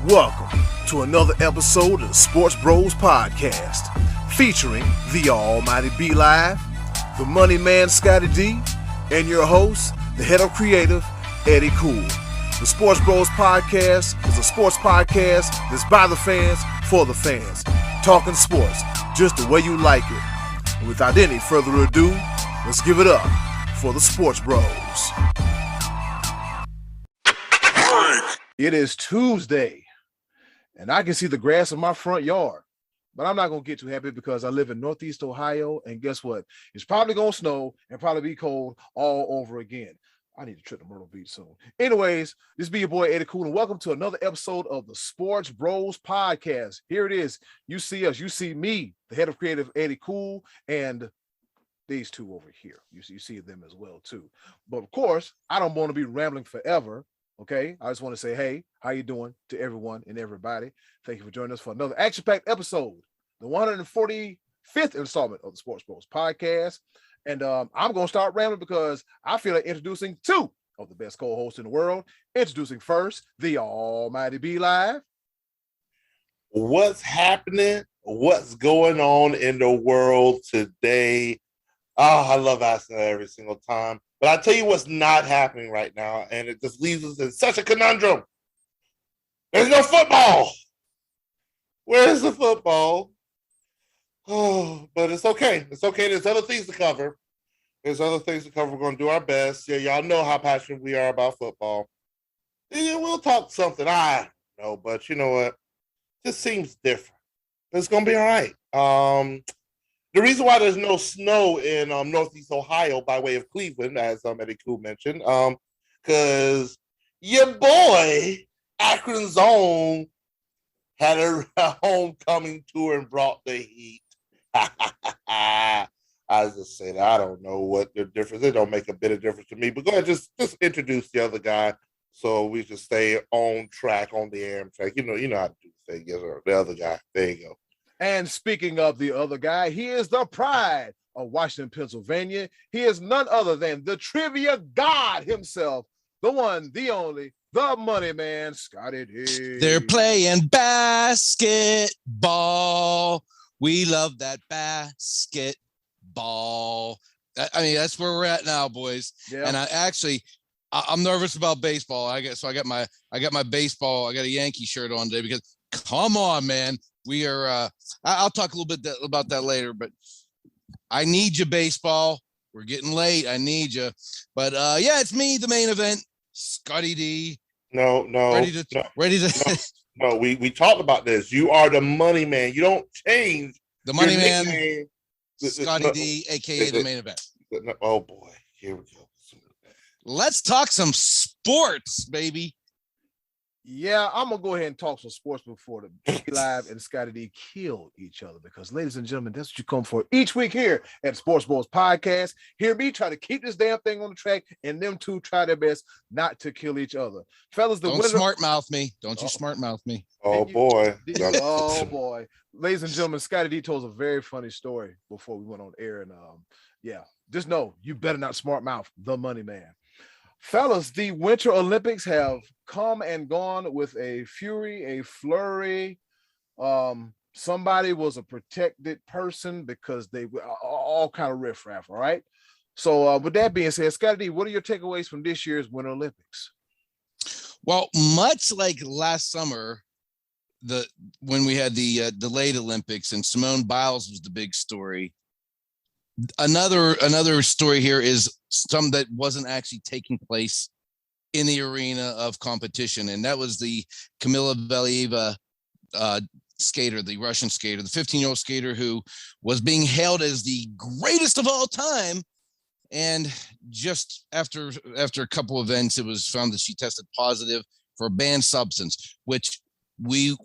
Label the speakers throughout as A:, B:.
A: Welcome to another episode of the Sports Bros Podcast, featuring the almighty B Live, the money man Scottie D, and your host, the head of creative, Eddie Cool. The Sports Bros Podcast is a sports podcast that's by the fans, for the fans, talking sports just the way you like it. And without any further ado, let's give it up for the Sports Bros. It is Tuesday, and I can see the grass in my front yard, but I'm not going to get too happy because I live in Northeast Ohio, and guess what? It's probably going to snow and probably be cold all over again. I need to trip to Myrtle Beach soon. Anyways, this be your boy, Eddie Cool, and welcome to another episode of the Sports Bros Podcast. Here it is. You see us. You see me, the head of creative, Eddie Cool, and these two over here. You see them as well, too. But, of course, I don't want to be rambling forever. Okay, I just want to say, hey, how you doing to everyone and everybody? Thank you for joining us for another action-packed episode, the 145th installment of the Sports Bros Podcast. And I'm going to start rambling because I feel like introducing two of the best co-hosts in the world. Introducing first, the almighty B Live.
B: What's happening? What's going on in the world today? Oh, I love asking that every single time. But I'll tell you what's not happening right now, and it just leaves us in such a conundrum. There's no football. Where's the football? Oh, but it's okay. It's okay. There's other things to cover. We're going to do our best. Yeah, y'all know how passionate we are about football. Yeah, we'll talk something. I don't know, but you know what? This seems different. But it's going to be all right. The reason why there's no snow in Northeast Ohio by way of Cleveland, as Eddie Cool mentioned, because your boy, Akron's own, had a homecoming tour and brought the heat. I just said, I don't know what the difference. It don't make a bit of difference to me. But go ahead, just introduce the other guy so we can stay on track, on the Amtrak. You know how to do the thing. Yes, sir. The other guy. There you go.
A: And speaking of the other guy, he is the pride of Washington, Pennsylvania. He is none other than the trivia god himself, the one, the only, the money man, Scottie D.
C: They're playing basketball. We love that basketball. I mean, that's where we're at now, boys. Yeah. And I'm nervous about baseball. I got my baseball. I got a Yankee shirt on today because come on, man. We are. I'll talk a little bit about that later, but I need you, baseball. We're getting late. I need you. But yeah, it's me, the main event, Scottie D.
B: No.
C: Ready to.
B: No, we talked about this. You are the money man. You don't change
C: the money man. Scottie D, aka the main event.
B: Oh boy, here we go.
C: Let's talk some sports, baby.
A: Yeah, I'm going to go ahead and talk some sports before the B Live and Scottie D kill each other because, ladies and gentlemen, that's what you come for each week here at Sports Bros Podcast. Hear me try to keep this damn thing on the track and them two try their best not to kill each other. Fellas,
C: Don't smart mouth me. Don't you smart mouth me.
B: Oh, boy.
A: Oh, boy. Ladies and gentlemen, Scottie D told us a very funny story before we went on air. And yeah, just know you better not smart mouth the money man. Fellas, the Winter Olympics have come and gone with a fury, a flurry. Somebody was a protected person because they were all kind of riffraff, all right? So with that being said, Scottie D, what are your takeaways from this year's Winter Olympics?
C: Well, much like last summer, when we had the delayed Olympics and Simone Biles was the big story. Another story here is some that wasn't actually taking place in the arena of competition, and that was the Kamila Valieva skater, the Russian skater, the 15-year-old skater who was being hailed as the greatest of all time. And just after a couple of events, it was found that she tested positive for a banned substance, which we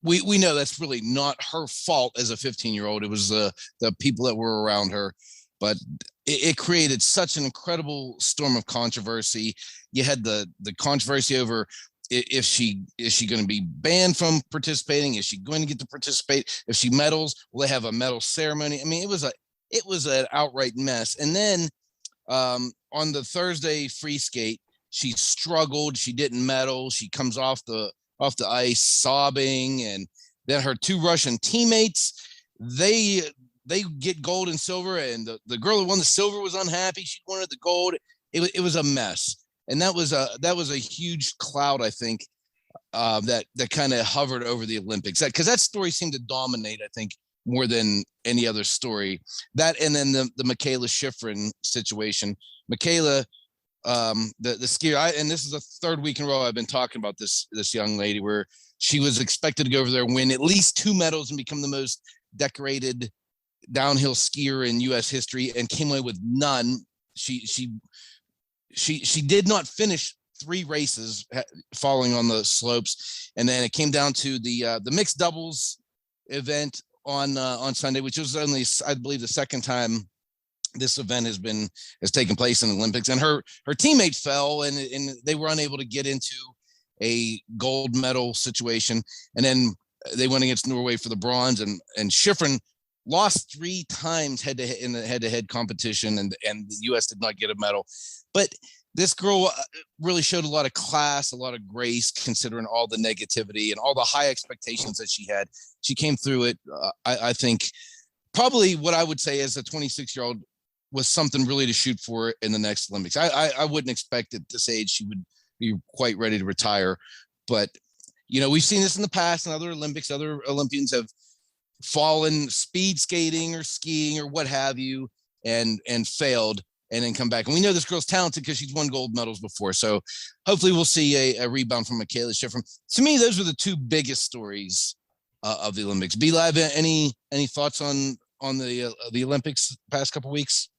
C: know that's really not her fault as a 15-year-old. It was the people that were around her, but it created such an incredible storm of controversy. You had the controversy over is she going to be banned from participating? Is she going to get to participate? If she medals, will they have a medal ceremony? I mean, it was an outright mess. And then on the Thursday free skate, she struggled. She didn't medal. She comes off the off the ice, sobbing, and then her two Russian teammates, they get gold and silver, and the girl who won the silver was unhappy. She wanted the gold. It was a mess, and that was a huge cloud, I think, that kind of hovered over the Olympics. Because that story seemed to dominate, I think, more than any other story. That, and then the Michaela Schifrin situation. Michaela, the skier, and this is the third week in a row I've been talking about this young lady, where she was expected to go over there and win at least 2 medals and become the most decorated downhill skier in U.S. history, and came away with none. She did not finish 3 races falling on the slopes, and then it came down to the mixed doubles event on Sunday, which was only, I believe, the second time this event has taken place in the Olympics. And her teammate fell, and they were unable to get into a gold medal situation. And then they went against Norway for the bronze, and Schifrin lost 3 times head-to-head in the head-to-head competition, and the U.S. did not get a medal. But this girl really showed a lot of class, a lot of grace, considering all the negativity and all the high expectations that she had. She came through it. I think probably what I would say as a 26-year-old was something really to shoot for in the next Olympics. I wouldn't expect at this age she would be quite ready to retire, but we've seen this in the past in other Olympics. Other Olympians have fallen speed skating or skiing or what have you, and failed, and then come back. And we know this girl's talented because she's won gold medals before. So hopefully we'll see a rebound from Michaela Schifrin. To me, those were the 2 biggest stories of the Olympics. B-Live, any thoughts on the Olympics past couple weeks?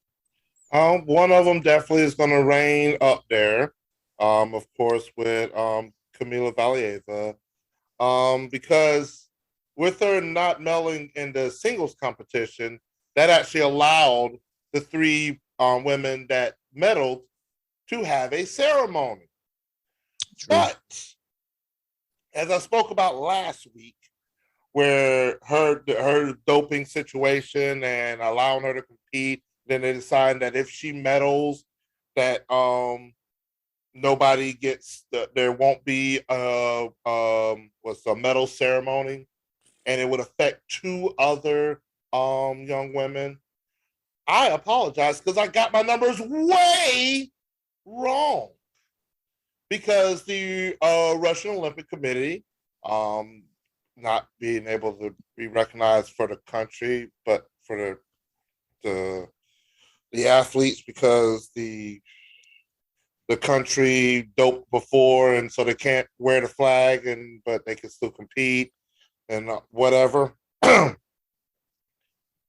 B: One of them definitely is going to reign up there. Of course, with Kamila Valieva, because with her not medaling in the singles competition, that actually allowed the 3 women that medaled to have a ceremony. True. But as I spoke about last week, where her doping situation and allowing her to compete, then they decided that if she medals, that nobody gets there won't be a medal ceremony, and it would affect 2 other young women. I apologize because I got my numbers way wrong, because the Russian Olympic Committee, not being able to be recognized for the country, but for the athletes, because the country doped before, and so they can't wear the flag, but they can still compete and whatever.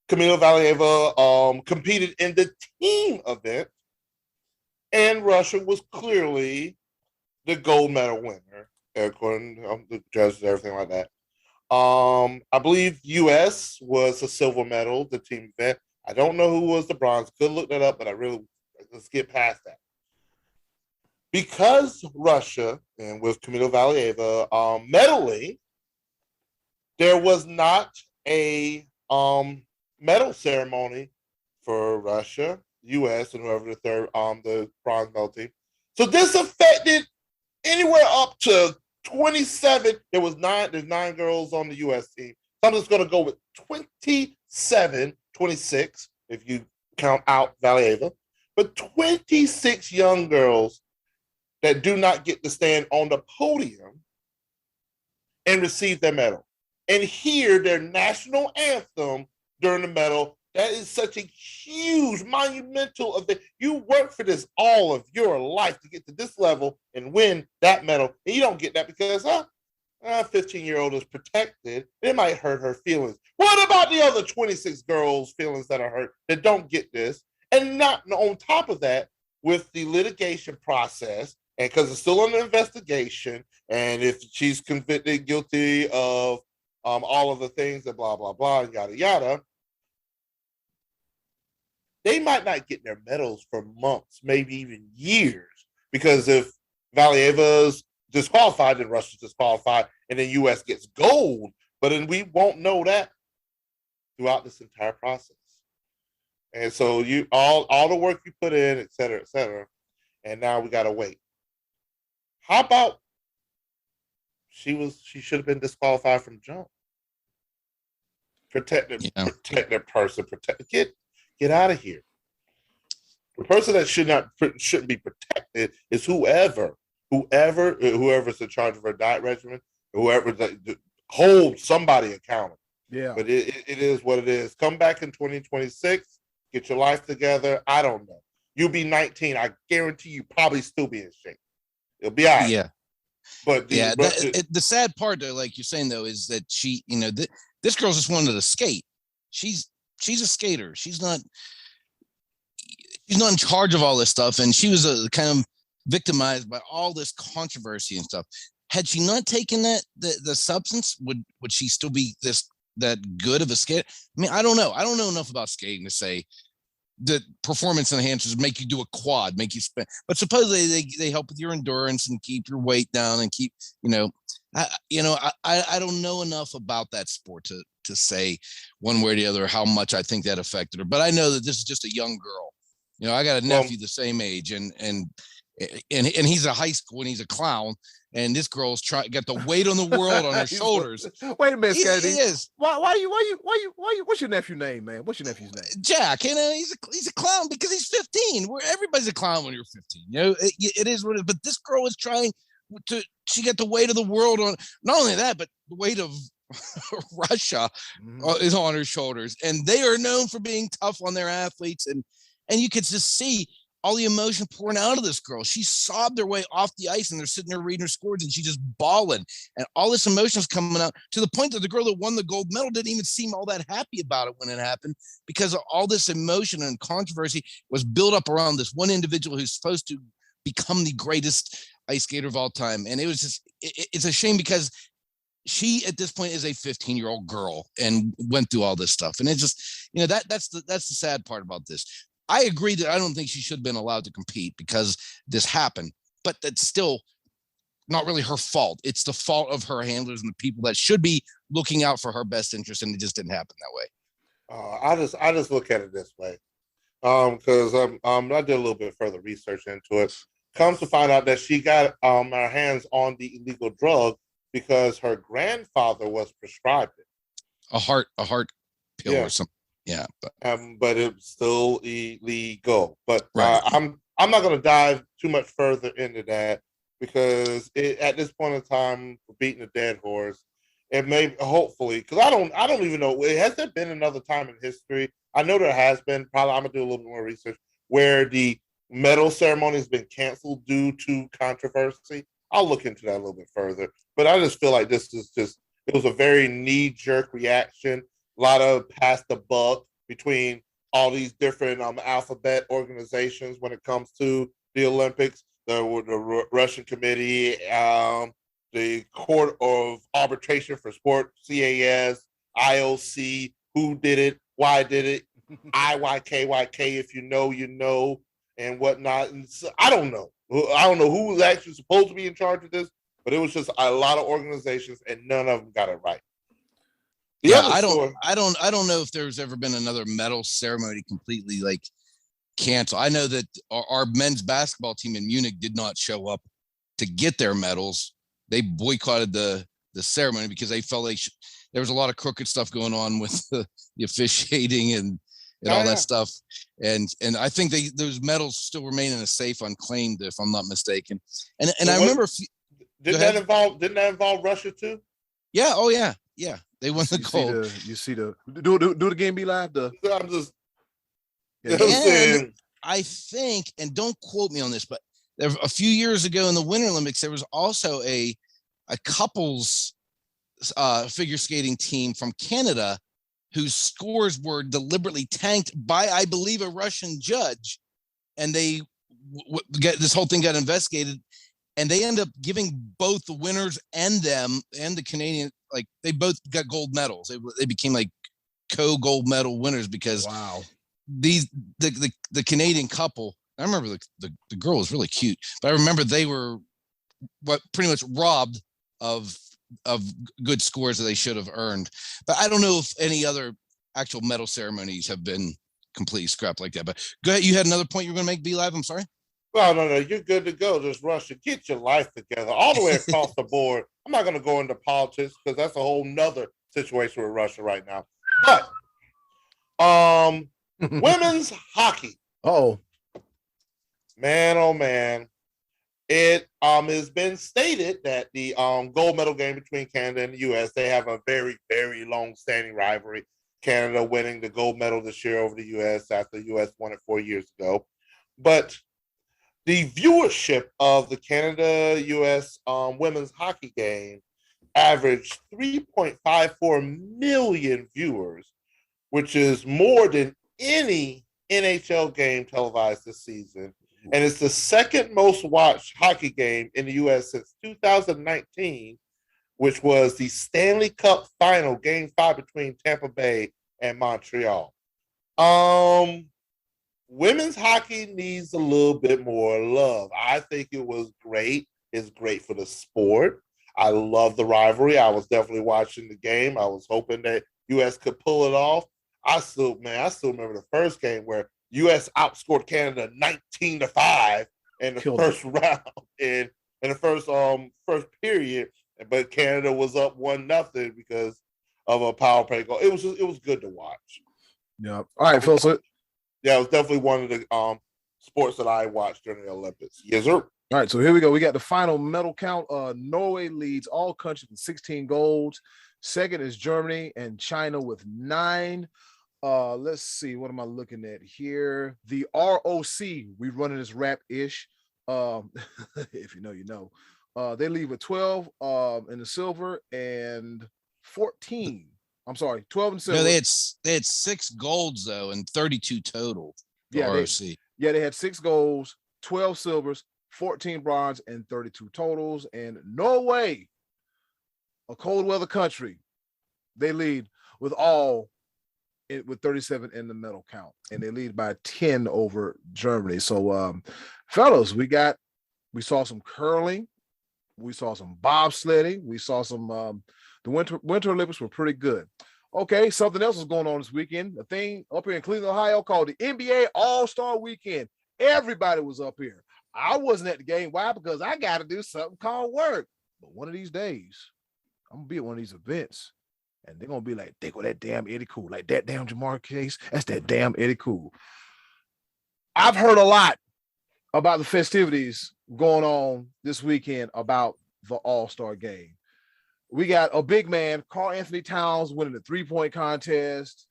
B: Kamila Valieva competed in the team event, and Russia was clearly the gold medal winner, according to the judges and everything like that. I believe U.S. was a silver medal, the team event. I don't know who was the bronze. Could look that up, but let's get past that. Because Russia, and with Kamila Valieva medaling, there was not a medal ceremony for Russia, U.S., and whoever the bronze medal team. So this affected anywhere up to 27. There's 9 girls on the U.S. team. So I'm just going to go with 26, if you count out Valieva, but 26 young girls that do not get to stand on the podium and receive their medal and hear their national anthem during the medal. That is such a huge, monumental event. You work for this all of your life to get to this level and win that medal, and you don't get that because a 15-year-old is protected. It might hurt her feelings. What about the other 26 girls' feelings that are hurt that don't get this? And not on top of that, with the litigation process, and because it's still under investigation, and if she's convicted guilty of all of the things that blah, blah, blah, and yada, yada, they might not get their medals for months, maybe even years, because if Valieva's disqualified, then Russia's disqualified, and then U.S. gets gold, but then we won't know that throughout this entire process. And so all the work you put in, et cetera, and now we got to wait. How about She should have been disqualified from jump. Protect their person. Get out of here. The person that shouldn't be protected is whoever's in charge of her diet regimen, whoever hold somebody accountable.
A: Yeah.
B: But it is what it is. Come back in 2026, get your life together. I don't know. You'll be 19. I guarantee you probably still be in shape. It'll be all right.
C: Yeah.
B: But
C: the sad part, though, like you're saying, though, is that she, this girl just wanted to skate. She's a skater. She's not in charge of all this stuff, and she was kind of victimized by all this controversy and stuff. Had she not taken the substance, would she still be that good of a skater? I mean, I don't know. I don't know enough about skating to say that performance enhancers make you do a quad, make you spin, but supposedly they help with your endurance and keep your weight down and keep, I don't know enough about that sport to say one way or the other how much I think that affected her. But I know that this is just a young girl. I got a nephew the same age, and he's a high school and he's a clown, and this girl's got the weight on the world on her shoulders.
A: Wait a minute, Scottie.
C: He is.
A: Why you? What's your nephew's name, man? What's your nephew's name?
C: Jack. He's a clown because he's 15. Where everybody's a clown when you're 15. It is what it is. But this girl is trying to. She got the weight of the world on. Not only that, but the weight of Russia is on her shoulders, and they are known for being tough on their athletes, and you could just see all the emotion pouring out of this girl. She sobbed her way off the ice, and they're sitting there reading her scores, and she's just bawling, and all this emotion is coming out to the point that the girl that won the gold medal didn't even seem all that happy about it when it happened, because of all this emotion and controversy was built up around this one individual who's supposed to become the greatest ice skater of all time. And it was just, it's a shame because she at this point is a 15-year-old girl and went through all this stuff. And it's just, that's the sad part about this. I agree that I don't think she should have been allowed to compete because this happened, but that's still not really her fault. It's the fault of her handlers and the people that should be looking out for her best interest, and it just didn't happen that way.
B: I just look at it this way, because I did a little bit further research into it. Comes to find out that she got her hands on the illegal drug because her grandfather was prescribed it.
C: A heart pill or something. Yeah,
B: but it's still illegal. But
C: right.
B: I'm not going to dive too much further into that because at this point in time, we're beating a dead horse. And maybe, hopefully, because I don't even know. Has there been another time in history? I know there has been. Probably, I'm gonna do a little bit more research where the medal ceremony has been canceled due to controversy. I'll look into that a little bit further. But I just feel like this is it was a very knee-jerk reaction. A lot of pass the buck between all these different alphabet organizations when it comes to the Olympics. The Russian Committee, the Court of Arbitration for Sport, CAS, IOC, who did it, why did it, IYKYK, if you know, and whatnot. And so, I don't know who was actually supposed to be in charge of this, but it was just a lot of organizations, and none of them got it right.
C: I don't know if there's ever been another medal ceremony completely canceled. I know that our men's basketball team in Munich did not show up to get their medals. They boycotted the ceremony because they felt there was a lot of crooked stuff going on with the officiating and all that stuff. And I think those medals still remain in a safe unclaimed, if I'm not mistaken. And so I remember
B: didn't that involve Russia too?
C: Yeah. Oh yeah. Yeah. They won the gold.
A: Do it again, be live.
B: I'm just
C: I think, and don't quote me on this, but a few years ago in the Winter Olympics, there was also a couples figure skating team from Canada whose scores were deliberately tanked by, I believe, a Russian judge, and they this whole thing got investigated, and they end up giving both the winners and them and the Canadian, they both got gold medals. They became co-gold medal winners because the Canadian couple. I remember the girl was really cute, but I remember they were pretty much robbed of good scores that they should have earned. But I don't know if any other actual medal ceremonies have been completely scrapped like that. But go ahead. You had another point you were going to make, B Live. I'm sorry.
B: Well, no, you're good to go. Just Russia, get your life together all the way across the board. I'm not going to go into politics because that's a whole nother situation with Russia right now. But women's hockey.
A: Oh,
B: man, oh man. It has been stated that the gold medal game between Canada and the U.S., they have a very, very long-standing rivalry. Canada winning the gold medal this year over the U.S. after the U.S. won it 4 years ago. But the viewership of the Canada-U.S. Women's hockey game averaged 3.54 million viewers, which is more than any NHL game televised this season. And it's the second most watched hockey game in the U.S. since 2019, which was the Stanley Cup final, Game 5 between Tampa Bay and Montreal. Women's hockey needs a little bit more love. I think it was great. It's great for the sport. I love the rivalry. I was definitely watching the game. I was hoping that U.S. could pull it off. I still remember the first game where U.S. outscored Canada 19-5 in the first round in the first period, but Canada was up 1-0 because of a power play goal. It was good to watch.
A: Yeah. All right, Phil. So
B: yeah, it was definitely one of the sports that I watched during the Olympics. Yes, sir.
A: All right, so here we go. We got the final medal count. Norway leads all countries with 16 golds. Second is Germany and China with 9. Let's see, what am I looking at here? The ROC, we running this rap-ish. If you know, you know. They lead with 12 in the silver and 14. I'm sorry, 12 and silver.
C: No, they had 6 golds though and 32 total.
A: Yeah,
C: ROC.
A: They had 6 golds, 12 silvers, 14 bronze, and 32 totals. And Norway, a cold weather country, they lead with 37 in the medal count, and they lead by 10 over Germany. So, fellas, we saw some curling, we saw some bobsledding, we saw some. The Winter Olympics were pretty good. Okay, something else is going on this weekend. A thing up here in Cleveland, Ohio, called the NBA All-Star Weekend. Everybody was up here. I wasn't at the game. Why? Because I got to do something called work. But one of these days, I'm gonna be at one of these events. And they're going to be like, they go that damn Eddie Cool. Like that damn Jamar Chase. That's that damn Eddie Cool. I've heard a lot about the festivities going on this weekend about the All-Star game. We got a big man, Karl Anthony Towns, winning the 3-point contest.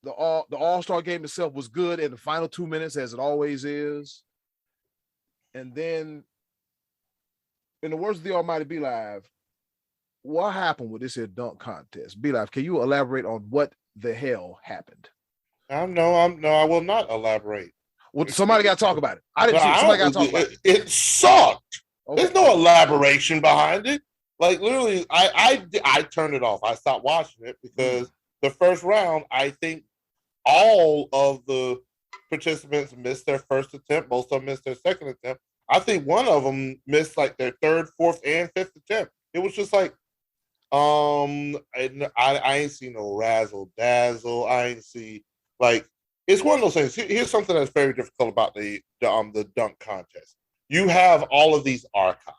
A: The All-Star game itself was good in the final 2 minutes, as it always is. And then, in the words of the Almighty Be Live, what happened with this here dunk contest? Be Live, can you elaborate on what the hell happened?
B: No, I will not elaborate.
A: Well, somebody got to talk about it. I didn't see it. Somebody got to talk about it.
B: It sucked.
A: Okay.
B: There's no elaboration behind it. Like literally, I turned it off. I stopped watching it because the first round, I think all of the participants missed their first attempt. Most of them missed their second attempt. I think one of them missed like their third, fourth, and fifth attempt. It was just like, I ain't see no razzle dazzle. I ain't see like it's one of those things. Here's something that's very difficult about the dunk contest. You have all of these archives,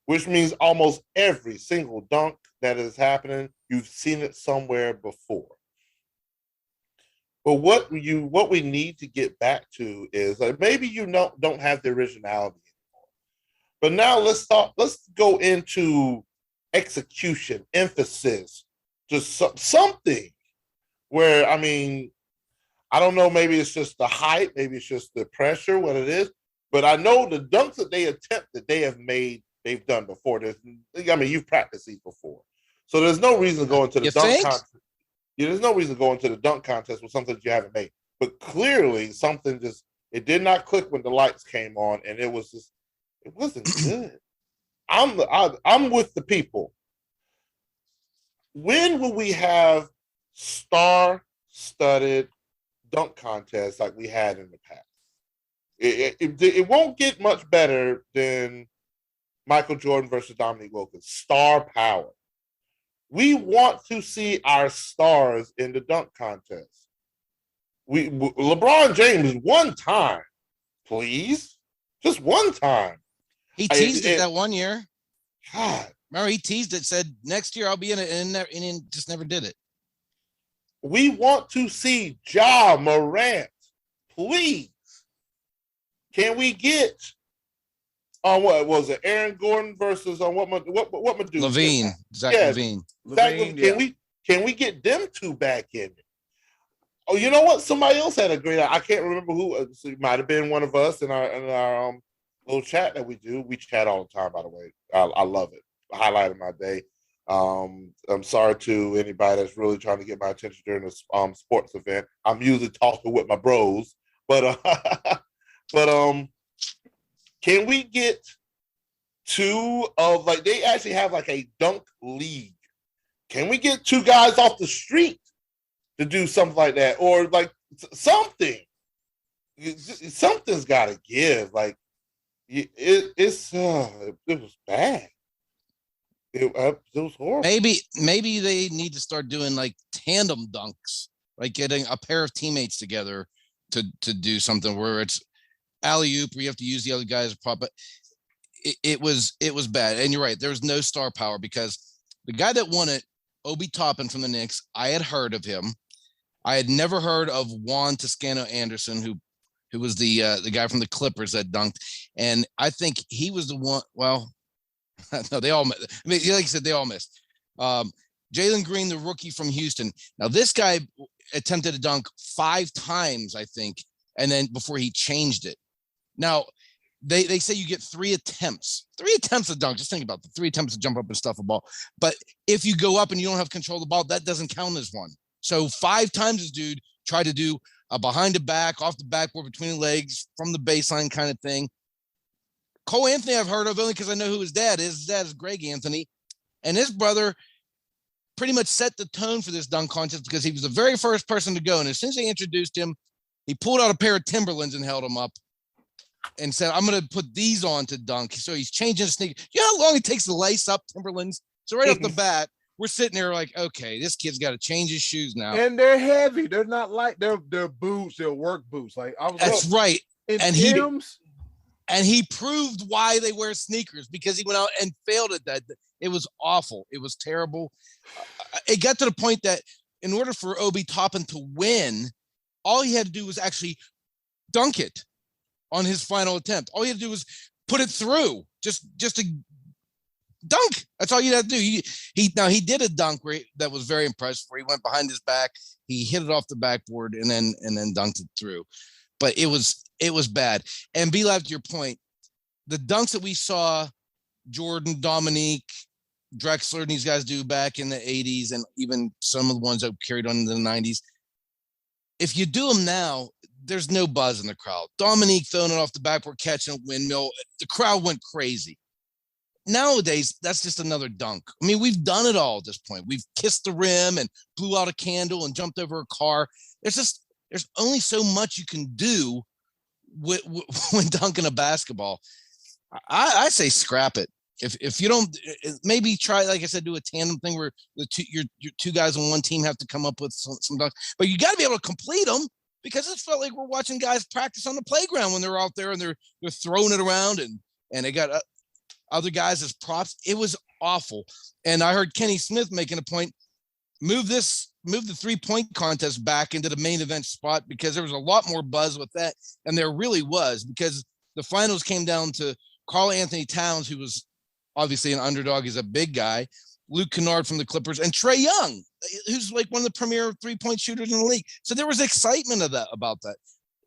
B: which means almost every single dunk that is happening, you've seen it somewhere before. But what we need to get back to is like maybe you don't have the originality anymore. But now let's go into execution, emphasis, just something where, I mean, I don't know, maybe it's just the hype, maybe it's just the pressure, what it is, but I know the dunks that they attempt that they have made, they've done before. You've practiced these before. So there's no reason to go into the dunk contest. Yeah, there's no reason to go into the dunk contest with something that you haven't made. But clearly something it did not click when the lights came on, and it wasn't good. I'm with the people. When will we have star-studded dunk contests like we had in the past? It won't get much better than Michael Jordan versus Dominique Wilkins. Star power. We want to see our stars in the dunk contest. LeBron James one time Please, just one time.
C: He teased it that one year.
B: God,
C: remember he teased it, said next year I'll be in it, and just never did it.
B: We want to see Ja Morant. Please, can we get on what was it? Aaron Gordon versus on what Medusa?
C: Levine, Zach Levine.
B: Can we get them two back in it? Oh, you know what? Somebody else had a great. I can't remember who. It might have been one of us in our little chat that we do. We chat all the time, by the way. I love it. Highlight of my day. I'm sorry to anybody that's really trying to get my attention during this sports event. I'm usually talking with my bros, but can we get two of like they actually have like a dunk league? Can we get two guys off the street to do something like that, or like something? Something's got to give. Like it was bad. It was horrible.
C: Maybe they need to start doing like tandem dunks, like getting a pair of teammates together to do something where it's alley-oop where you have to use the other guy as a prop. But it was bad. And you're right, there was no star power because the guy that won it, Obi Toppin from the Knicks, I had heard of him. I had never heard of Juan Toscano-Anderson, who was the guy from the Clippers that dunked. And I think he was the one. Well, no, they all. I mean, like you said, they all missed. Jalen Green, the rookie from Houston. Now, this guy attempted to dunk 5 times, I think, and then before he changed it. Now, they say you get 3 attempts. 3 attempts to dunk. Just think about the 3 attempts to jump up and stuff a ball. But if you go up and you don't have control of the ball, that doesn't count as one. So 5 times this dude tried to do a behind the back, off the backboard, between the legs, from the baseline kind of thing. Cole Anthony I've heard of only because I know who his dad is. His dad is Greg Anthony. And his brother pretty much set the tone for this dunk contest because he was the very first person to go. And as soon as they introduced him, he pulled out a pair of Timberlands and held them up and said, I'm going to put these on to dunk. So he's changing his sneakers. You know how long it takes to lace up Timberlands? So right off the bat, we're sitting there like, okay, this kid's got to change his shoes now.
A: And they're heavy. They're not like they're boots. They're work boots. Like I was.
C: That's right.
A: And
C: he proved why they wear sneakers because he went out and failed at that. It was awful. It was terrible. It got to the point that in order for Obi Toppin to win, all he had to do was actually dunk it on his final attempt. All he had to do was put it through, just to dunk. That's all you had to do. He did a dunk that was very impressive where he went behind his back, he hit it off the backboard and then dunked it through. But it was bad. And B-Live, to your point, the dunks that we saw Jordan, Dominique, Drexler, and these guys do back in the 80s and even some of the ones that carried on in the 90s, if you do them now, there's no buzz in the crowd. Dominique throwing it off the backboard, catching a windmill, the crowd went crazy. Nowadays, that's just another dunk. I mean, we've done it all at this point. We've kissed the rim and blew out a candle and jumped over a car. There's only so much you can do when dunking a basketball. I say scrap it. If you don't, maybe try, like I said, do a tandem thing where your 2 guys on one team have to come up with some dunks. But you got to be able to complete them because it felt like we're watching guys practice on the playground when they're out there and they're throwing it around and they got other guys as props. It was awful. And I heard Kenny Smith making a point, move the 3-point contest back into the main event spot because there was a lot more buzz with that. And there really was, because the finals came down to Karl Anthony Towns, who was obviously an underdog. He's a big guy. Luke Kennard from the Clippers and Trae Young, who's like one of the premier 3-point shooters in the league. So there was excitement about that.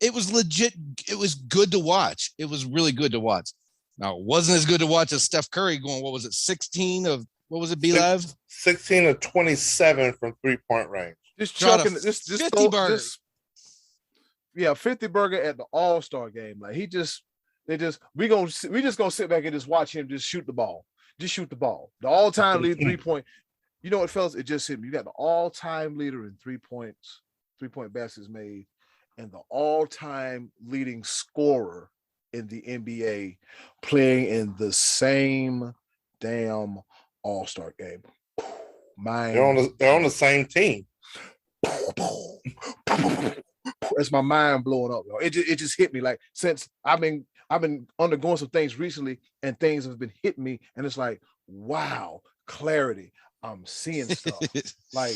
C: It was legit. It was good to watch. It was really good to watch. Now, it wasn't as good to watch as Steph Curry going, what was it, 16 of, what was it, B-Live?
B: 16 of 27 from 3-point range.
A: Just chucking this
C: 50 burger.
A: Yeah, 50 burger at the All-Star game. Like we just gonna sit back and just watch him just shoot the ball. Just shoot the ball. The all-time leader 3-point. You know what, fellas? It just hit me. You got the all-time leader in 3-point baskets made, and the all-time leading scorer in the NBA playing in the same damn All-Star game.
B: They're on the same team.
A: it's my mind blowing up. It just hit me like since I've been undergoing some things recently and things have been hitting me and it's like, wow, clarity. I'm seeing stuff. Like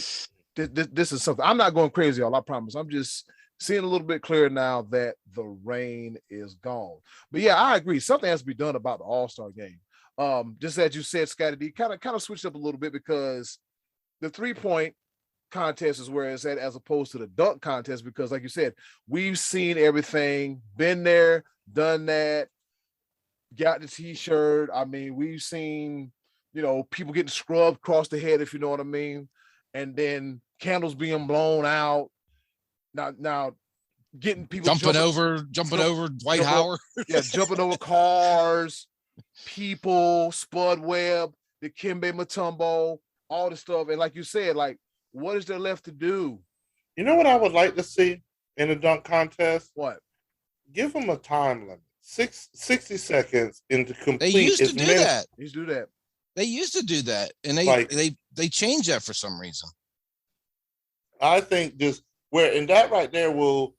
A: this is something. I'm not going crazy, y'all. I promise. I'm just seeing a little bit clearer now that the rain is gone. But yeah, I agree. Something has to be done about the All-Star game. Just as you said, Scottie D, kind of switched up a little bit because the 3-point contest is where it's at as opposed to the dunk contest, because like you said, we've seen everything, been there, done that, got the t-shirt. I mean, we've seen, people getting scrubbed across the head, if you know what I mean, and then candles being blown out. Now getting people
C: jumping over Dwight Howard.
A: Yeah, jumping over cars, people, Spud Webb, the Dikembe Mutombo, all the stuff. And like you said, like, what is there left to do?
B: You know what I would like to see in a dunk contest?
A: What?
B: Give them a time limit. 60 seconds into complete.
C: They used to do that.
A: They used to do that.
C: They used to do that, and they changed that for some reason.
B: I think just and that right there will,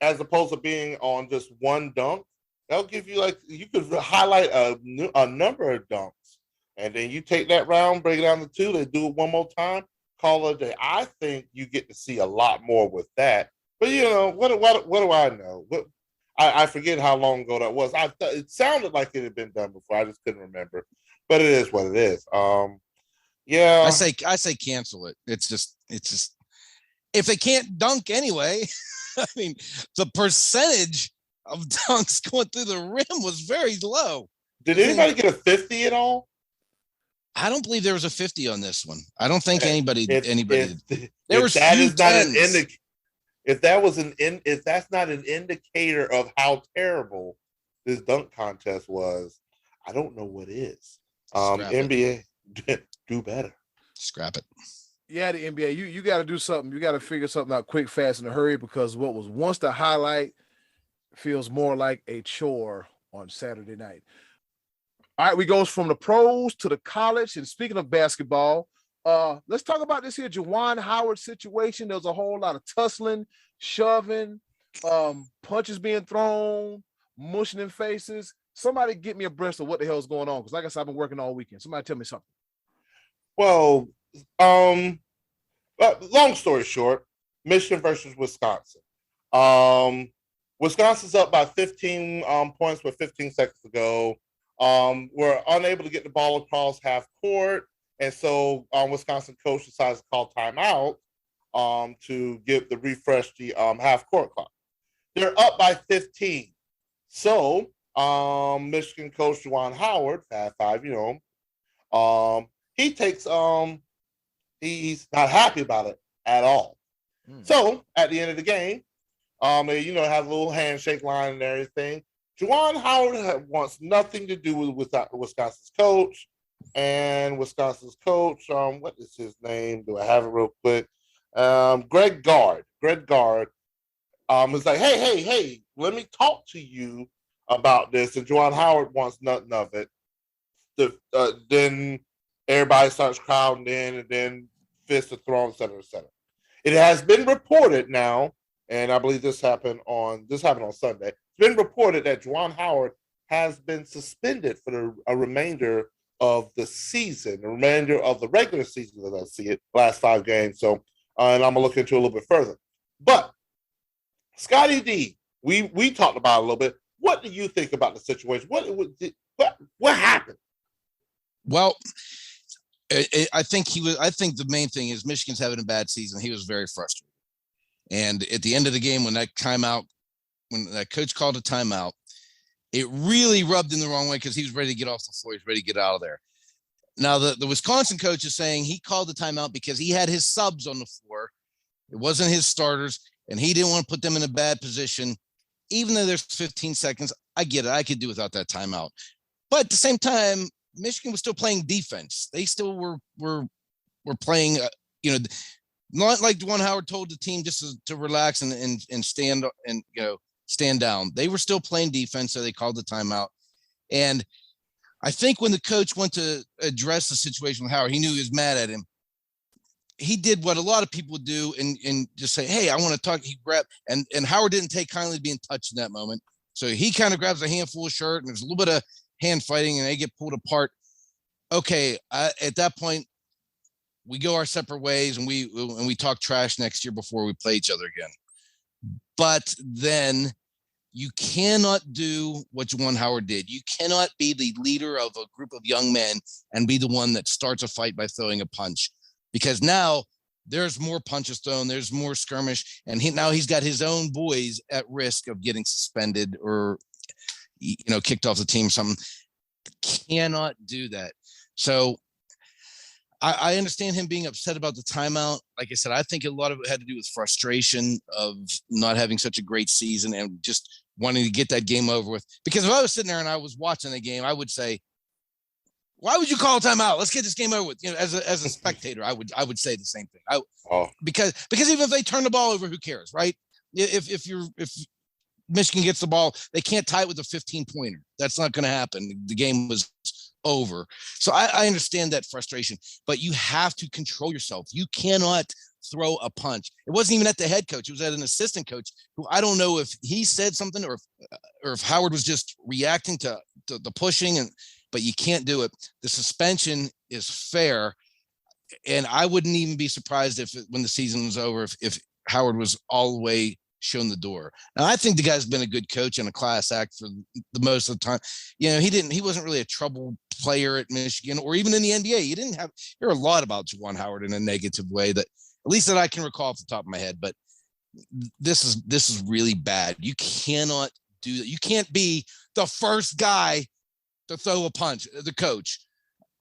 B: as opposed to being on just one dunk, that'll give you you could highlight a number of dunks, and then you take that round, break it down to 2, they do it one more time, call it a day. I think you get to see a lot more with that. But what do I know? I forget how long ago that was. It sounded like it had been done before. I just couldn't remember. But it is what it is. Yeah.
C: I say cancel it. It's just if they can't dunk anyway. I mean, the percentage of dunks going through the rim was very low.
B: Did anybody get a 50 at all?
C: I don't believe there was a 50 on this one. I don't think anybody.
B: There was that is not an indicator. If that's not an indicator of how terrible this dunk contest was, I don't know what is. NBA, do better.
C: Scrap it.
A: Yeah, the NBA, you got to do something. You got to figure something out quick, fast, in a hurry, because what was once the highlight feels more like a chore on Saturday night. All right, we goes from the pros to the college. And speaking of basketball, let's talk about this here Juwan Howard situation. There's a whole lot of tussling, shoving, punches being thrown, mushing in faces. Somebody get me abreast of what the hell is going on, because like I said, I've been working all weekend. Somebody tell me something.
B: Well, long story short, Michigan versus Wisconsin. Wisconsin's up by 15 points with 15 seconds to go. We're unable to get the ball across half court. And so Wisconsin coach decides to call timeout to refresh the half court clock. They're up by 15. So Michigan coach Juwan Howard, Fab 5, he takes he's not happy about it at all. So at the end of the game, they have a little handshake line and everything. Juwan Howard wants nothing to do with Wisconsin's coach. And Wisconsin's coach, what is his name? Do I have it real quick? Greg Gard. Greg Gard is like, hey, let me talk to you about this. And Juwan Howard wants nothing of it. Then everybody starts crowding in, and then fists are thrown, et cetera, et cetera. It has been reported now, and I believe this happened on Sunday. It's been reported that Juwan Howard has been suspended for a remainder of the season, the remainder of the regular season, as I see it, last 5 games. So, and I'm gonna look into it a little bit further. But Scottie D, we talked about it a little bit. What do you think about the situation? What happened?
C: Well, I think the main thing is Michigan's having a bad season. He was very frustrated. And at the end of the game, when that coach called a timeout, it really rubbed him the wrong way, because he was ready to get off the floor. He's ready to get out of there. Now, the Wisconsin coach is saying he called the timeout because he had his subs on the floor. It wasn't his starters, and he didn't want to put them in a bad position. Even though there's 15 seconds, I get it. I could do without that timeout. But at the same time, Michigan was still playing defense. They still were playing, not like Juwan Howard told the team just to relax and stand down. They were still playing defense, so they called the timeout. And I think when the coach went to address the situation with Howard, he knew he was mad at him. he did what a lot of people do and just say, hey, I want to talk. He grabbed, and Howard didn't take kindly to being touched in that moment. So he kind of grabs a handful of shirt, and there's a little bit of hand fighting, and they get pulled apart. Okay, at that point, we go our separate ways, and we talk trash next year before we play each other again. But then you cannot do what Juwan Howard did. You cannot be the leader of a group of young men and be the one that starts a fight by throwing a punch, because now there's more punches thrown, there's more skirmish, and now he's got his own boys at risk of getting suspended or, kicked off the team or something. Cannot do that. So I understand him being upset about the timeout. Like I said, I think a lot of it had to do with frustration of not having such a great season and just wanting to get that game over with. Because if I was sitting there and I was watching the game, I would say, why would you call a timeout? Let's get this game over with. As a spectator, I would say the same thing. Because even if they turn the ball over, who cares, right? If Michigan gets the ball, they can't tie it with a 15-pointer. That's not going to happen. The game was over. So I understand that frustration, but you have to control yourself. You cannot throw a punch. It wasn't even at the head coach. It was at an assistant coach who, I don't know if he said something or if Howard was just reacting to the pushing, but you can't do it. The suspension is fair. And I wouldn't even be surprised when the season was over, if Howard was all the way shown the door. Now, I think the guy's been a good coach and a class act for the most of the time. He wasn't really a trouble player at Michigan or even in the NBA. You didn't hear a lot about Juwan Howard in a negative way, that at least that I can recall off the top of my head. But this is really bad. You cannot do that. You can't be the first guy to throw a punch, the coach.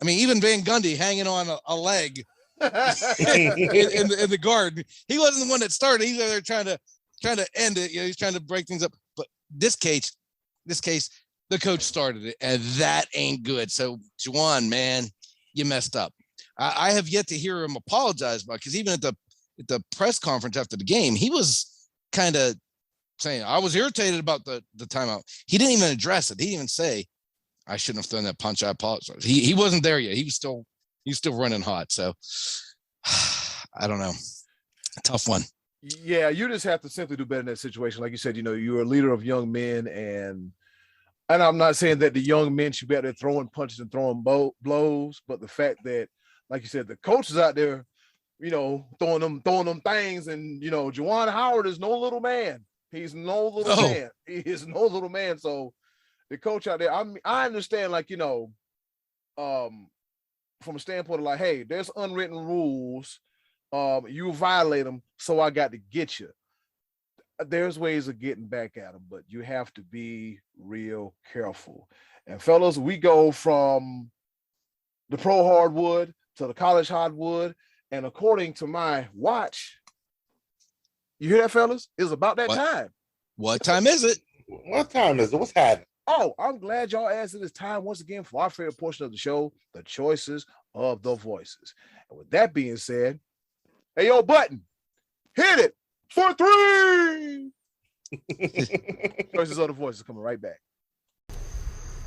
C: I mean, even Van Gundy hanging on a leg in the garden. He wasn't the one that started. He's there trying to end it. He's trying to break things up. But this case, the coach started it, and that ain't good. So, Juwan, man, you messed up. I have yet to hear him apologize about, because even at the press conference after the game, he was kind of saying, I was irritated about the timeout. He didn't even address it. He didn't even say, I shouldn't have thrown that punch. I apologize. He wasn't there yet. He was still running hot. So I don't know. Tough one.
A: Yeah, you just have to simply do better in that situation. Like you said, you're a leader of young men, and I'm not saying that the young men should be out there throwing punches and throwing blows, but the fact that, like you said, the coach is out there, throwing them things, and Juwan Howard is no little man. He's no little man. He is no little man. So the coach out there, I understand, from a standpoint of hey, there's unwritten rules. You violate them, so I got to get you. There's ways of getting back at them, but you have to be real careful. And fellas, we go from the pro hardwood to the college hardwood, and according to my watch, you hear that, fellas? It's about that time.
C: What time is it?
B: What time is it? What's happening?
A: Oh, I'm glad y'all asked it. It's time once again for our favorite portion of the show, the choices of the voices. And with that being said, hey, yo, Button, hit it for 3. Choices of the voices coming right back.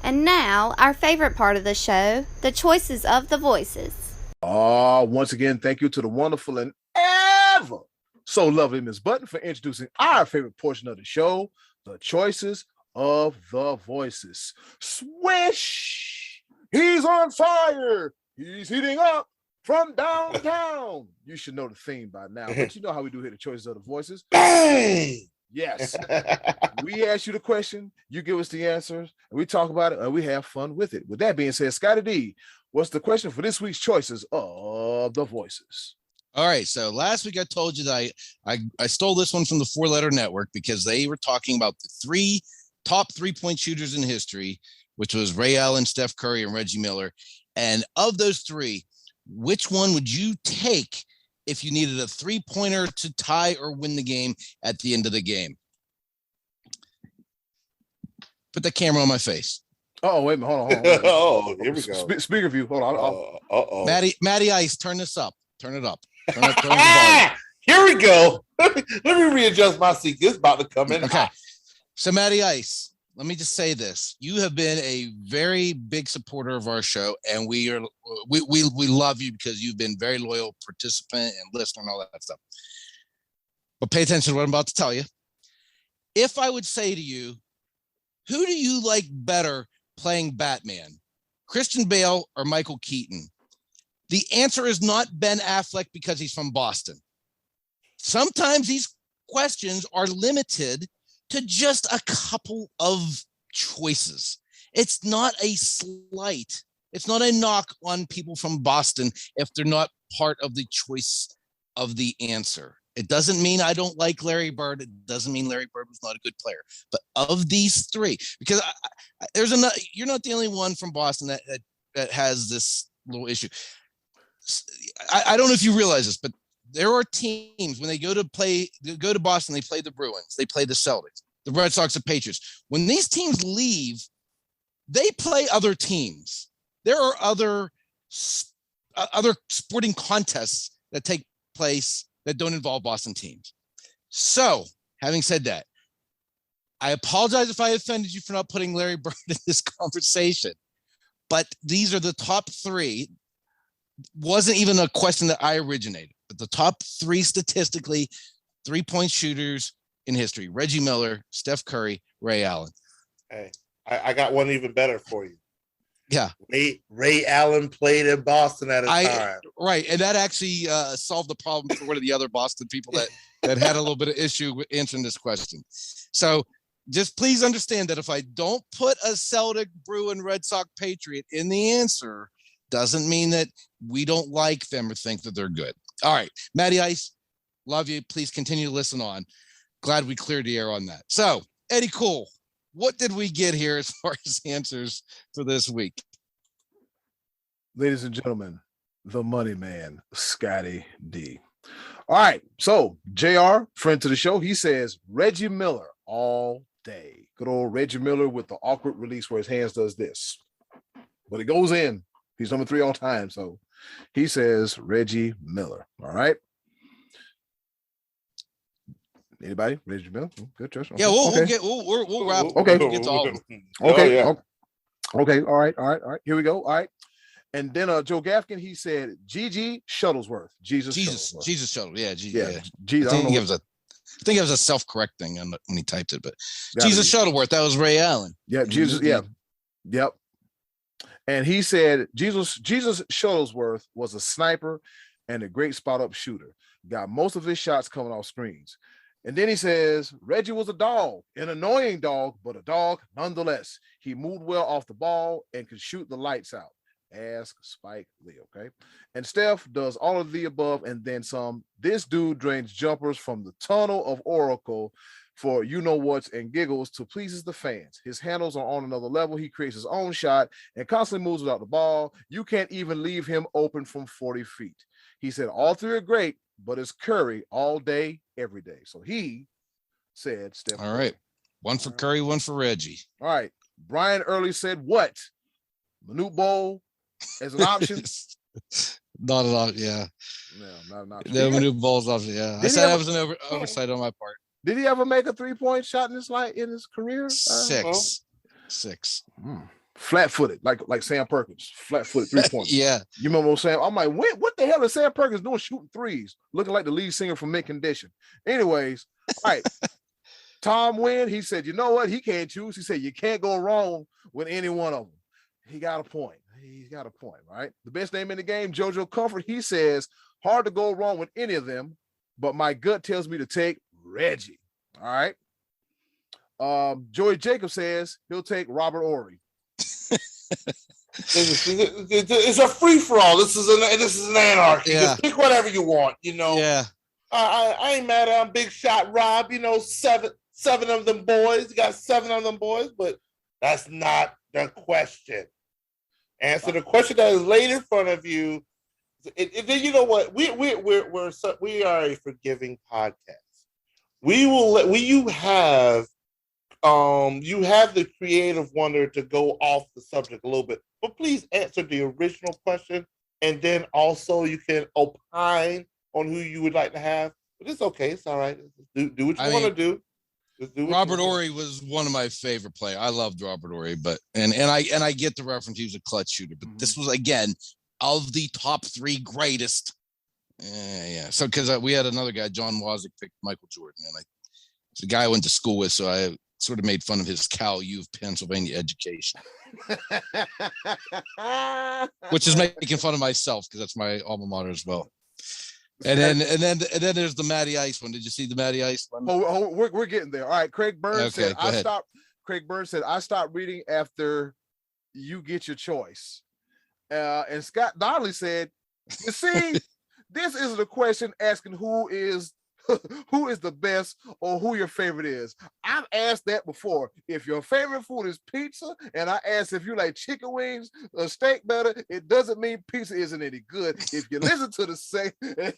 D: And now, our favorite part of the show, the choices of the voices.
A: Once again, thank you to the wonderful and ever so lovely Miss Button for introducing our favorite portion of the show, the choices of the voices. Swish! He's on fire! He's heating up from downtown. You should know the theme by now, but you know how we do here, the choices of the voices.
B: Bang!
A: Yes. We ask you the question, you give us the answers, and we talk about it, and we have fun with it. With that being said, Scottie D, what's the question for this week's choices of the voices?
C: All right. So last week I told you that I stole this one from the 4-Letter Network because they were talking about the top 3-point shooters in history, which was Ray Allen, Steph Curry, and Reggie Miller. And of those 3, which one would you take if you needed a 3-pointer to tie or win the game at the end of the game? Put the camera on my face.
A: Oh, wait a minute. Hold on.
B: Oh, here we go.
A: Speaker view. Hold on.
C: Matty Ice, turn this up. Turn it up. Turn the
B: here we go. Let me readjust my seat. This is about to come in.
C: Okay. So Matty Ice, let me just say this. You have been a very big supporter of our show, and we love you because you've been very loyal participant and listener and all that stuff. But pay attention to what I'm about to tell you. If I would say to you, who do you like better playing Batman, Christian Bale or Michael Keaton? The answer is not Ben Affleck because he's from Boston. Sometimes these questions are limited to just a couple of choices. It's not a slight. It's not a knock on people from Boston if they're not part of the choice of the answer. It doesn't mean I don't like Larry Bird. It doesn't mean Larry Bird was not a good player. But of these three, because there's another, you're not the only one from Boston that has this little issue. I don't know if you realize this, but there are teams when they go to Boston, they play the Bruins, they play the Celtics, the Red Sox, the Patriots. When these teams leave, they play other teams. There are other sporting contests that take place that don't involve Boston teams. So, having said that, I apologize if I offended you for not putting Larry Bird in this conversation, but these are the top three. Wasn't even a question that I originated, but the top three statistically 3-point shooters in history: Reggie Miller, Steph Curry, Ray Allen.
B: Hey, I got one even better for you.
C: Yeah.
B: Ray Allen played in Boston at a time.
C: Right. And that actually solved the problem for one of the other Boston people that had a little bit of issue with answering this question. So just please understand that if I don't put a Celtic, Bruin, Red Sox, Patriot in the answer, doesn't mean that we don't like them or think that they're good. All right. Matty Ice, love you. Please continue to listen on. Glad we cleared the air on that. So, Eddie Cool, what did we get here as far as answers for this week?
A: Ladies and gentlemen, the money man, Scottie D. All right. So, JR, friend to the show, he says Reggie Miller all day. Good old Reggie Miller with the awkward release where his hands does this. But it goes in. He's number 3 all time. So he says Reggie Miller. All right. Anybody? Reggie Miller? Good choice. Okay.
C: Yeah, we'll wrap.
A: Okay.
C: We'll get to all of them.
A: Okay.
B: Oh, yeah.
A: Okay. All right. Here we go. All right. And then Joe Gafkin, he said Gigi Shuttlesworth. Jesus Shuttle. Yeah. Jesus.
C: I think it was a self-correct thing when he typed it, but Jesus Shuttleworth, that was Ray Allen.
A: Yeah, Jesus. Yeah. Yep. And he said Jesus Shuttlesworth was a sniper and a great spot-up shooter. Got most of his shots coming off screens. And then he says Reggie was a dog, an annoying dog, but a dog nonetheless. He moved well off the ball and could shoot the lights out. Ask Spike Lee, okay? And Steph does all of the above and then some. This dude drains jumpers from the tunnel of Oracle for you-know-whats and giggles to pleases the fans. His handles are on another level. He creates his own shot and constantly moves without the ball. You can't even leave him open from 40 feet. He said all three are great, but it's Curry all day, every day. So he said Steph.
C: All right. One for Curry, one for Reggie.
A: All right. Brian Early said what? Manute Bowl as an option?
C: Not at all, yeah.
A: No, not.
C: The Manute Bowl's option, yeah. I said that was an oversight on my part.
A: Did he ever make a 3-point shot in his career?
C: Six.
A: Flat-footed, like Sam Perkins. Flat-footed 3-point.
C: Yeah.
A: You remember what Sam? I'm like, what the hell is Sam Perkins doing shooting threes? Looking like the lead singer from Mint Condition. Anyways, all right. Tom Wynn, he said, you know what? He can't choose. He said, you can't go wrong with any one of them. He got a point. He's got a point, right? The best name in the game, JoJo Comfort, he says, hard to go wrong with any of them, but my gut tells me to take Reggie. All right. Joey Jacobs says he'll take Robert Ory.
B: It's a free for all. This is an anarchy.
C: Yeah.
B: Just pick whatever you want. You know.
C: Yeah.
B: I ain't mad at him. Big shot Rob. You know, seven of them boys. You got 7 of them boys, but that's not the question. Answer the question that is laid in front of you. And then you know what? We are a forgiving podcast. You have the creative wonder to go off the subject a little bit, but please answer the original question, and then also you can opine on who you would like to have. But it's okay, it's all right. Do what you want to do.
C: Robert Horry was one of my favorite players. I loved Robert Horry, but and I get the reference. He was a clutch shooter, but this was again of the top 3 greatest. Yeah. So because we had another guy, John Wazik, picked Michael Jordan, and it's a guy I went to school with, so I sort of made fun of his Cal U of Pennsylvania education, which is making fun of myself because that's my alma mater as well. And then there's the Matty Ice one. Did you see the Matty Ice one?
A: Oh, we're getting there. All right. Craig Burns said Craig Burns said I stopped reading after you get your choice. And Scott Donnelly said, you see, this isn't a question asking who is the best or who your favorite is. I've asked that before. If your favorite food is pizza, and I asked if you like chicken wings or steak better, it doesn't mean pizza isn't any good. If you listen to the segment,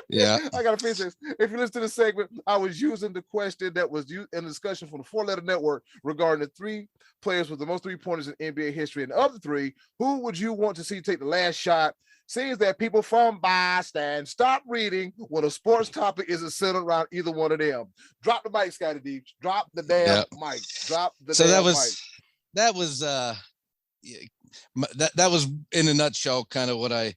C: yeah,
A: I gotta finish this. If you listen to the segment, I was using the question that was used in the discussion from the 4-letter network regarding the 3 players with the most 3-pointers in NBA history. And of the 3, who would you want to see take the last shot? Seems that people from Boston stop reading when a sports topic isn't centered around either one of them. Drop the mic, Scottie D. Drop the damn mic. Drop the damn mic.
C: That was in a nutshell kind of what I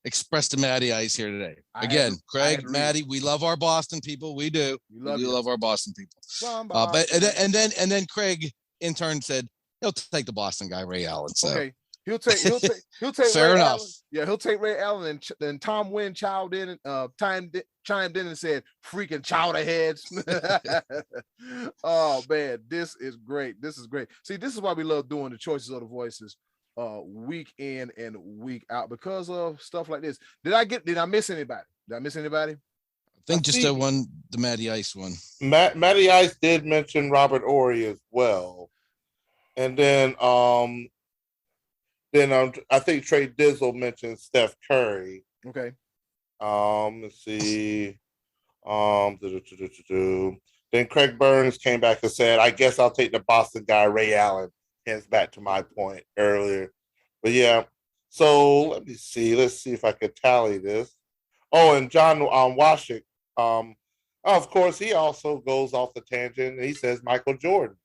C: expressed to Matty Ice here today. Again, Craig, Matty, we love our Boston people. We do. We love our Boston people. But then Craig in turn said he'll take the Boston guy, Ray Allen. So.
A: Okay. He'll take
C: Fair
A: Ray
C: enough.
A: Allen. Yeah, he'll take Ray Allen, and Tom Wynn chimed in and said, "Freaking chowder heads." Oh man, this is great. This is great. See, this is why we love doing the choices of the voices, week in and week out because of stuff like this. Did I miss anybody? I
C: think just the Matty Ice one.
B: Matty Ice did mention Robert Horry as well, and then I think Trey Dizzle mentioned Steph Curry.
A: Okay.
B: Let's see. Then Craig Burns came back and said, I guess I'll take the Boston guy, Ray Allen. Hence back to my point earlier. But yeah. So let me see. Let's see if I could tally this. Oh, and John Washik. Of course, he also goes off the tangent and he says Michael Jordan.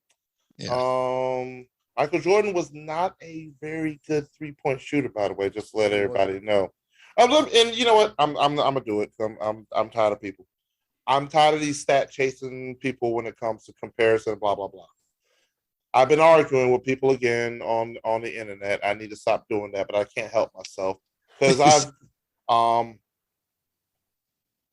B: Yeah. Michael Jordan was not a very good 3-point shooter, by the way, just to let everybody know. And you know what? I'm gonna do it. I'm tired of people. I'm tired of these stat chasing people when it comes to comparison, blah blah blah. I've been arguing with people again on the internet. I need to stop doing that, but I can't help myself because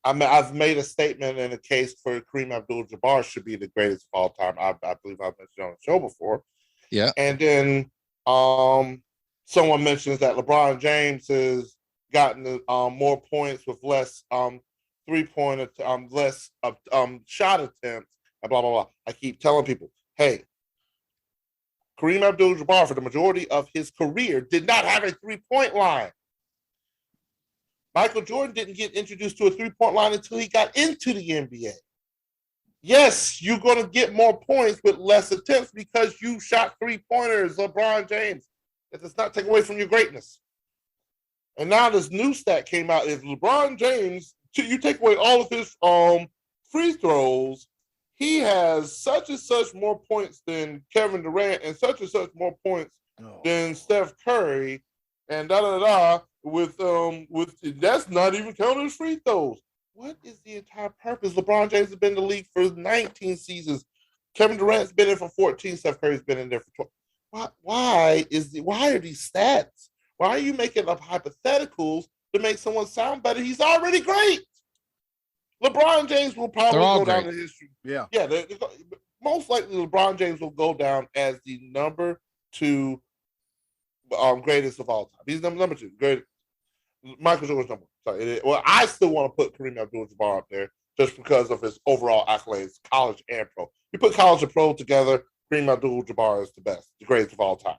B: I've made a statement and a case for Kareem Abdul-Jabbar should be the greatest of all time. I believe I've mentioned on the show before.
C: Yeah.
B: And then someone mentions that LeBron James has gotten more points with less 3-point less shot attempts and blah blah blah. I keep telling people, hey, Kareem Abdul-Jabbar for the majority of his career did not have a 3-point line. Michael Jordan didn't get introduced to a 3-point line until he got into the NBA. Yes, you're going to get more points with less attempts because you shot 3-pointers, LeBron James. That does not take away from your greatness. And now this new stat came out. If LeBron James, you take away all of his free throws, he has such and such more points than Kevin Durant and such more points than Steph Curry and with that's not even counting his free throws. What is the entire purpose? LeBron James has been in the league for 19 seasons. Kevin Durant's been in for 14. Steph Curry's been in there for 12. Why are these stats? Why are you making up hypotheticals to make someone sound better? He's already great. LeBron James will probably go down in history. Yeah. Most likely LeBron James will go down as the number 2 greatest of all time. He's number 2. Great. Michael Jordan's number 1. Sorry. Well, I still want to put Kareem Abdul-Jabbar up there just because of his overall accolades, college and pro. You put college and pro together, Kareem Abdul-Jabbar is the best, the greatest of all time.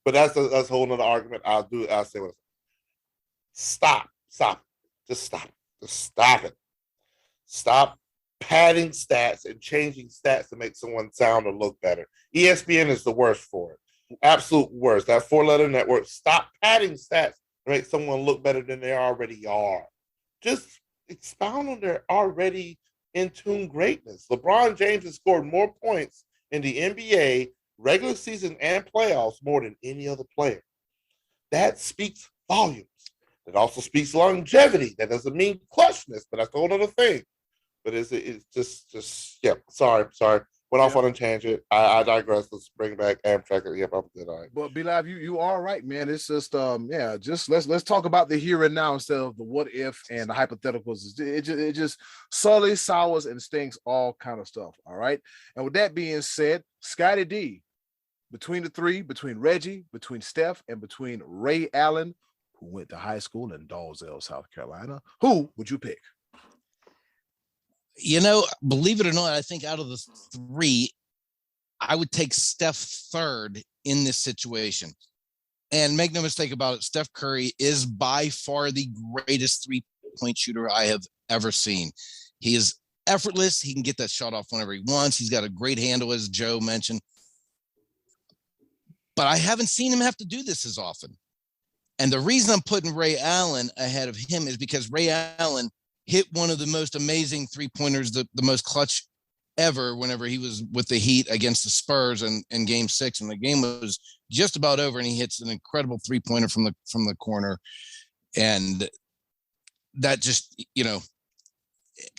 B: But that's a whole nother argument. I'll say what. Stop. Just stop it. Stop padding stats and changing stats to make someone sound or look better. ESPN is the worst for it. Absolute worst. That 4-letter network. Stop padding stats to make someone look better than they already are. Just expound on their already in-tune greatness. LeBron James has scored more points in the NBA regular season and playoffs more than any other player. That speaks volumes. It also speaks longevity. That doesn't mean clutchness, but that's a whole other thing. But it's just yeah. Sorry. Went off on a tangent. I digress. Let's bring back Amtrak. Yep, I'm good. All right.
A: But Be Live, you are right, man. It's just just let's talk about the here and now instead of the what if and the hypotheticals. It just sully, sours, and stinks all kind of stuff. All right. And with that being said, Scottie D, between the three, between Reggie, between Steph, and between Ray Allen, who went to high school in Dalzell, South Carolina, who would you pick?
C: You know, believe it or not, I think out of the three, I would take Steph third in this situation. And make no mistake about it, Steph Curry is by far the greatest three-point shooter I have ever seen. He is effortless. He can get that shot off whenever he wants. He's got a great handle, as Joe mentioned. But I haven't seen him have to do this as often. And the reason I'm putting Ray Allen ahead of him is because Ray Allen hit one of the most amazing three-pointers, the most clutch ever whenever he was with the Heat against the Spurs in Game 6. And the game was just about over, and he hits an incredible three-pointer from the corner. And that just,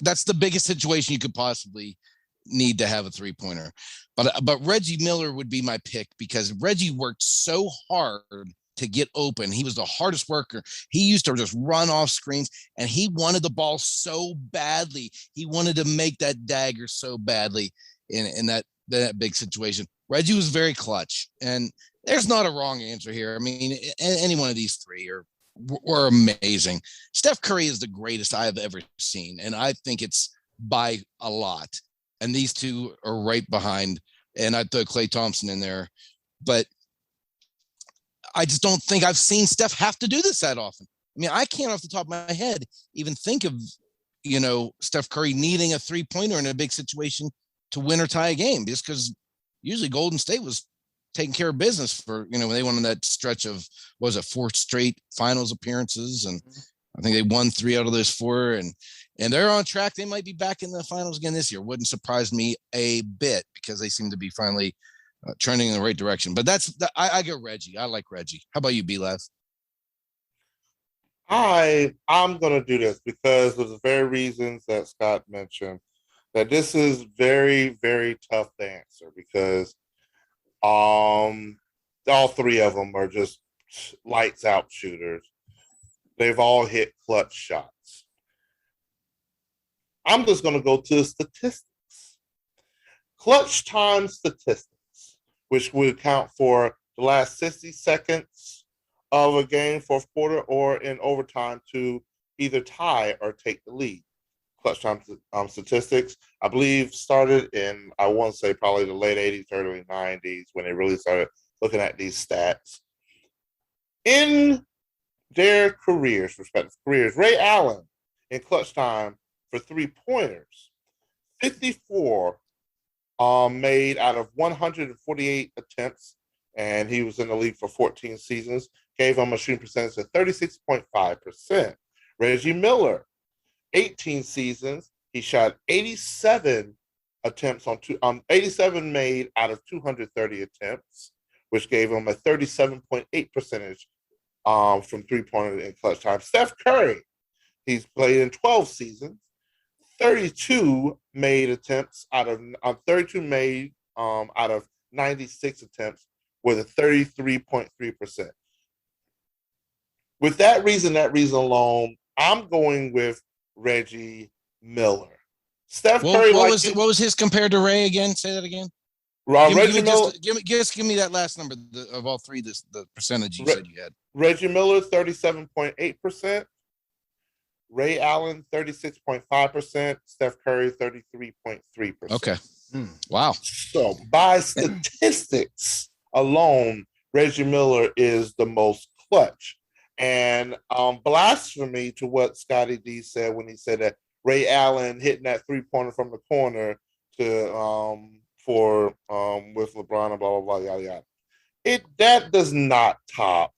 C: that's the biggest situation you could possibly need to have a three-pointer. But Reggie Miller would be my pick because Reggie worked so hard to get open. He was the hardest worker. He used to just run off screens, and he wanted the ball so badly. He wanted to make that dagger so badly in that big situation. Reggie was very clutch, and there's not a wrong answer here. I mean, any one of these three were amazing. Steph Curry is the greatest I have ever seen, and I think it's by a lot. And these two are right behind, and I'd throw Klay Thompson in there. But I just don't think I've seen Steph have to do this that often. I mean, I can't off the top of my head even think of, Steph Curry needing a three-pointer in a big situation to win or tie a game, just because usually Golden State was taking care of business for, when they went on that stretch of, 4 straight finals appearances. And I think they won 3 out of those 4, and they're on track. They might be back in the finals again this year. Wouldn't surprise me a bit because they seem to be finally trending in the right direction. But I go Reggie. I like Reggie. How about you, B-Lev?
B: I'm going to do this because of the very reasons that Scott mentioned, that this is very, very tough to answer because all 3 of them are just lights out shooters. They've all hit clutch shots. I'm just going to go to statistics. Clutch time statistics, which would account for the last 60 seconds of a game, fourth quarter, or in overtime to either tie or take the lead. Clutch time statistics, I believe, started in, I want to say, probably the late 80s, early 90s, when they really started looking at these stats. In their careers, respective careers, Ray Allen in clutch time for three-pointers, 54 made out of 148 attempts, and he was in the league for 14 seasons, gave him a shooting percentage of 36.5%. Reggie Miller, 18 seasons, he shot 87 attempts 87 made out of 230 attempts, which gave him a 37.8 percentage from three-pointer in clutch time. Steph Curry, he's played in 12 seasons, 32 made attempts out of 96 attempts with a 33.3%. With that reason alone, I'm going with Reggie Miller. Steph Curry.
C: What was his compared to Ray again? Say that again.
B: Reggie Miller.
C: Give me that last number of all three. The percentage you said you had.
B: Reggie Miller 37.8%. Ray Allen 36.5%. Steph Curry 33.3%.
C: Okay. Wow.
B: So by statistics alone, Reggie Miller is the most clutch. And blasphemy to what Scottie D said when he said that Ray Allen hitting that three-pointer from the corner to with LeBron and blah blah blah yada yada. That does not top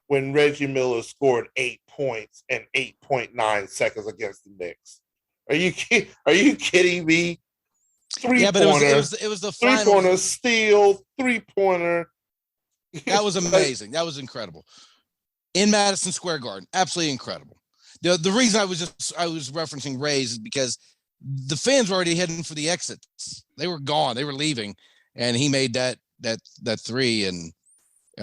B: when Reggie Miller scored 8 points in 8.9 seconds against the Knicks. Are you kidding me?
C: Yeah, but it was the final.
B: 3-pointer steal, 3-pointer.
C: That was amazing. That was incredible. In Madison Square Garden, absolutely incredible. The reason I was referencing Rays is because the fans were already heading for the exits. They were gone. They were leaving, and he made that three and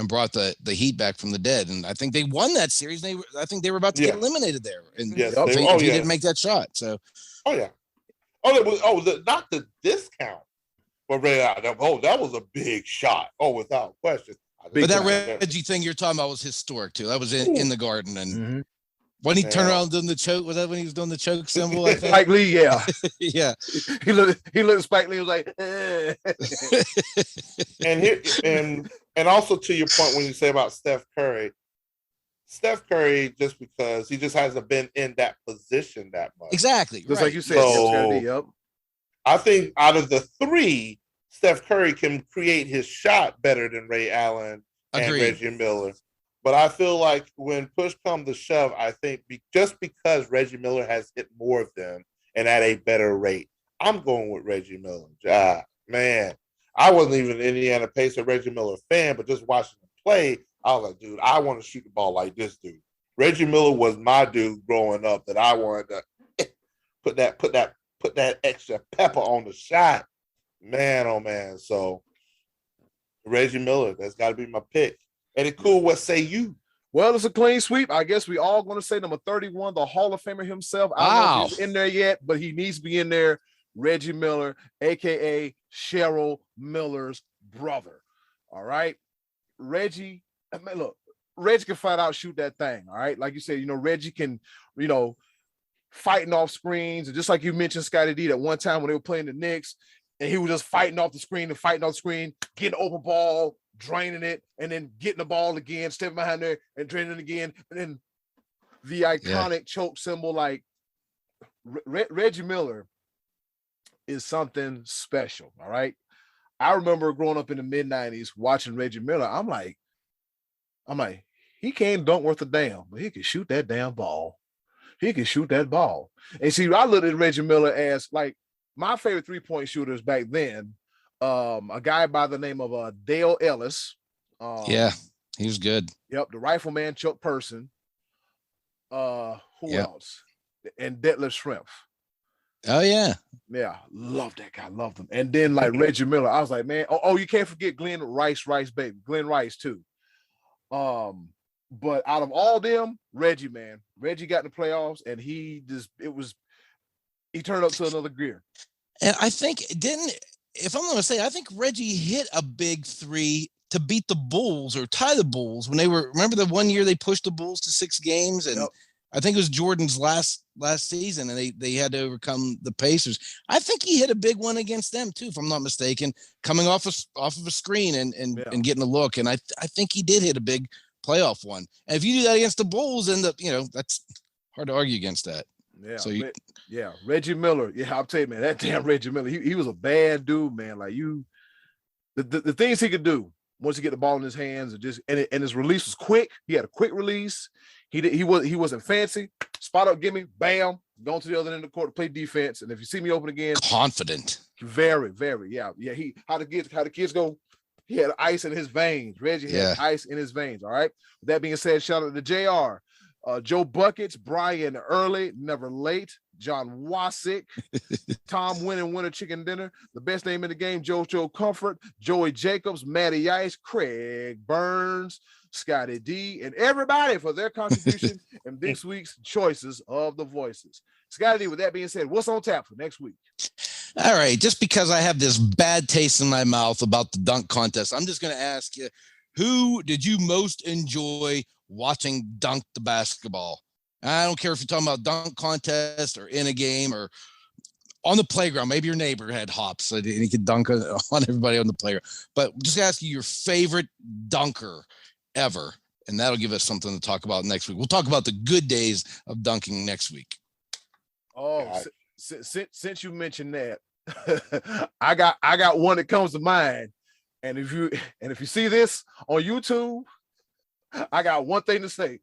C: brought the Heat back from the dead. And I think they won that series. I think they were about to get eliminated there. And
B: yes,
C: he didn't make that shot. So
B: not the discount. But that was a big shot. Oh, without question.
C: But that Reggie thing you're talking about was historic too. That was in the Garden, and when he turned around doing the choke, was that when he was doing the choke symbol? I think?
A: Spike Lee, yeah,
C: yeah.
A: He looked at Spike Lee, was like,
B: and also to your point when you say about Steph Curry, just because he just hasn't been in that position that much.
C: Exactly,
A: just like you said.
B: So, I think out of the three, Steph Curry can create his shot better than Ray Allen and Reggie Miller. But I feel like when push comes to shove, I think just because Reggie Miller has hit more of them and at a better rate, I'm going with Reggie Miller. Man, I wasn't even an Indiana Pacer Reggie Miller fan, but just watching him play, I was like, dude, I want to shoot the ball like this dude. Reggie Miller was my dude growing up that I wanted to put that extra pepper on the shot. Man, oh man. So Reggie Miller, that's got to be my pick. Eddie Cool, what say you?
A: Well, it's a clean sweep. I guess we all going to say number 31, the Hall of Famer himself. I don't know if he's in there yet, but he needs to be in there. Reggie Miller, a.k.a. Cheryl Miller's brother. All right? Reggie, I mean, look, Reggie can flat out shoot that thing, all right? Like you said, Reggie can, fighting off screens. And just like you mentioned, Scottie D, that one time when they were playing the Knicks, and he was just fighting off the screen, getting an open ball, draining it, and then getting the ball again, stepping behind there and draining it again. And then the iconic choke symbol, like Reggie Miller is something special. All right. I remember growing up in the mid-90s watching Reggie Miller. I'm like, he can't dunk worth a damn, but he can shoot that damn ball. He can shoot that ball. And see, I looked at Reggie Miller as like my favorite three-point shooters back then. A guy by the name of Dale Ellis.
C: Yeah, he was good.
A: Yep, the Rifleman Chuck Person. Who else? And Detlef Schrempf.
C: Oh yeah,
A: love that guy, loved him. And then like Reggie Miller, I was like, man, you can't forget Glenn Rice, baby, Glenn Rice too. But out of all them, Reggie got in the playoffs, and he turned up to another gear.
C: And I think if I'm going to say, I think Reggie hit a big three to beat the Bulls or tie the Bulls when remember the one year they pushed the Bulls to 6 games, and I think it was Jordan's last season, and they had to overcome the Pacers. I think he hit a big one against them too, if I'm not mistaken, coming off of a screen and getting a look. And I think he did hit a big playoff one. And if you do that against the Bulls, and that's hard to argue against that.
A: Yeah. So Reggie Miller. Yeah, I'll tell you, man, that damn Reggie Miller, he was a bad dude, man. Like the things he could do once he get the ball in his hands, and his release was quick. He had a quick release. He wasn't fancy. Spot up, give me, bam, going to the other end of the court to play defense. And if you see me open again,
C: confident. Very,
A: very, yeah. How the kids go. He had ice in his veins. Reggie had ice in his veins. All right. With that being said, shout out to JR. Joe Buckets, Brian Early, Never Late, John Wasick, Tom Winner Chicken Dinner, the best name in the game, JoJo Comfort, Joey Jacobs, Matty Ice, Craig Burns, Scottie D, and everybody for their contribution in this week's Choices of the Voices. Scottie D, with that being said, what's on tap for next week?
C: All right, just because I have this bad taste in my mouth about the dunk contest, I'm just going to ask you, who did you most enjoy watching dunk the basketball? I don't care if you're talking about dunk contest or in a game or on the playground. Maybe your neighbor had hops and he could dunk on everybody on the playground. But just ask you your favorite dunker ever, and that'll give us something to talk about next week. We'll talk about the good days of dunking next week.
A: Oh, since you mentioned that, I got one that comes to mind. And if you see this on YouTube, I got one thing to say.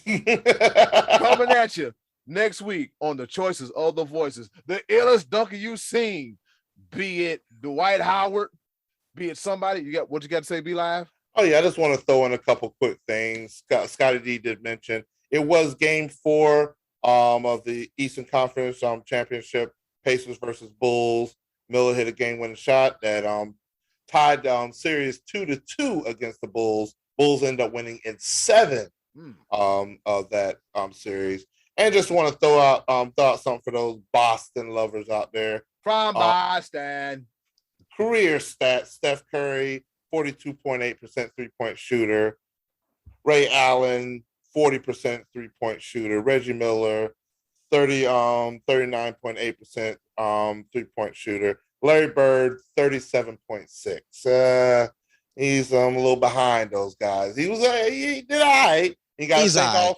A: Coming at you. next week on the Choices of the Voices. The illest dunker you've seen, be it Dwight Howard, be it somebody. You got what you got to say, Be Live?
B: Oh, yeah, I just want to throw in a couple quick things. Scottie D did mention it was game 4 of the Eastern Conference Championship, Pacers versus Bulls. Miller hit a game-winning shot that tied series 2-2 against the Bulls. Bulls end up winning in 7 of that series. And just want to throw out something for those Boston lovers out there.
A: From Boston.
B: Career stats: Steph Curry, 42.8% three-point shooter. Ray Allen, 40% three-point shooter. Reggie Miller, 39.8% three-point shooter. Larry Bird, 37.6. He's a little behind those guys. He did all right. You got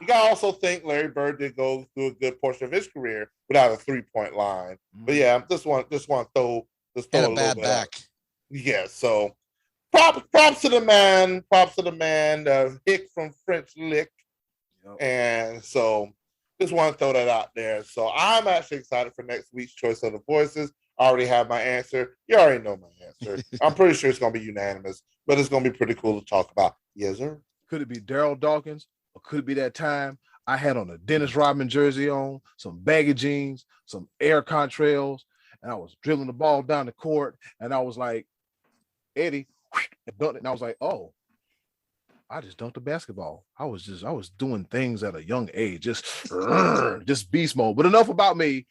B: to also think Larry Bird did go through a good portion of his career without a three-point line. But yeah, just want to throw a little
C: bad
B: bit
C: back.
B: Yeah, so props to the man. Hick from French Lick. Yep. And so just want to throw that out there. So I'm actually excited for next week's Choice of the Voices. I already have my answer. You already know my answer. I'm pretty sure it's going to be unanimous, but it's going to be pretty cool to talk about. Yes, sir.
A: Could it be Daryl Dawkins, or could it be that time I had on a Dennis Rodman jersey on, some baggy jeans, some air contrails, and I was dribbling the ball down the court, and I was like, Eddie, and I was like, oh, I just dunked a basketball. I was doing things at a young age, just beast mode. But enough about me.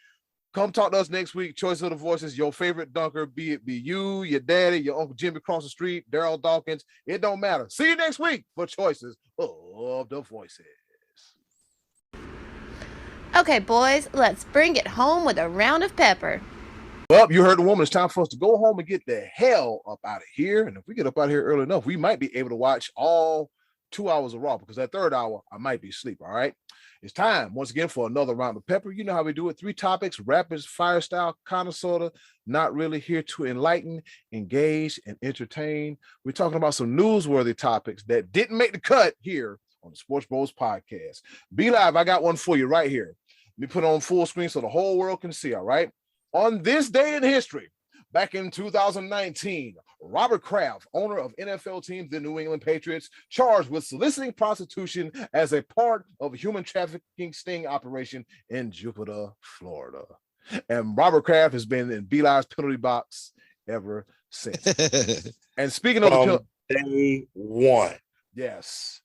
A: Come talk to us next week. Choice of the Voices, your favorite dunker, be it you, your daddy, your Uncle Jimmy across the street, Daryl Dawkins. It don't matter. See you next week for Choices of the Voices.
D: Okay, boys, let's bring it home with a round of pepper.
A: Well, you heard the woman. It's time for us to go home and get the hell up out of here. And if we get up out of here early enough, we might be able to watch all 2 hours of Raw, because that third hour, I might be asleep, all right? It's time, once again, for another round of pepper. You know how we do it. 3 topics, rapid fire style, kind of, sort of, not really, here to enlighten, engage, and entertain. We're talking about some newsworthy topics that didn't make the cut here on the Sports Bros podcast. Be Live, I got one for you right here. Let me put it on full screen so the whole world can see, all right? On this day in history, back in 2019, Robert Kraft, owner of NFL team the New England Patriots, charged with soliciting prostitution as a part of a human trafficking sting operation in Jupiter, Florida. And Robert Kraft has been in Be-Live's penalty box ever since. And speaking of
B: day one.
A: Yes,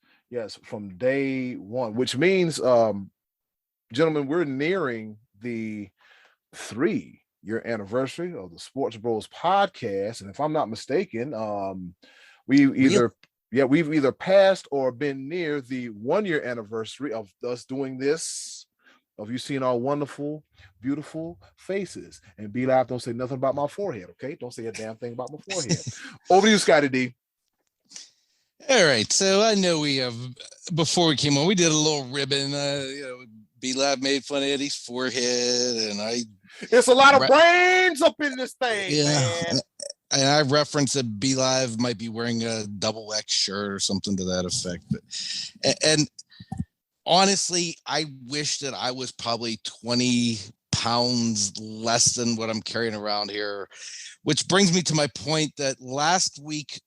A: from day one, which means, gentlemen, we're nearing the 3-year anniversary of the Sports Bros podcast, and if I'm not mistaken, we've either passed or been near the 1-year anniversary of us doing this, of you seeing our wonderful, beautiful faces. And Be Live, don't say nothing about my forehead, okay? Don't say a damn thing about my forehead. Over to you, Scottie D.
C: All right, so I know we have, before we came on, we did a little ribbon. Be Live made fun of Eddie's forehead, and
A: it's a lot of brains up in this thing, man.
C: And I referenced that Be Live might be wearing a XX shirt or something to that effect. And honestly, I wish that I was probably 20 pounds less than what I'm carrying around here, which brings me to my point that last week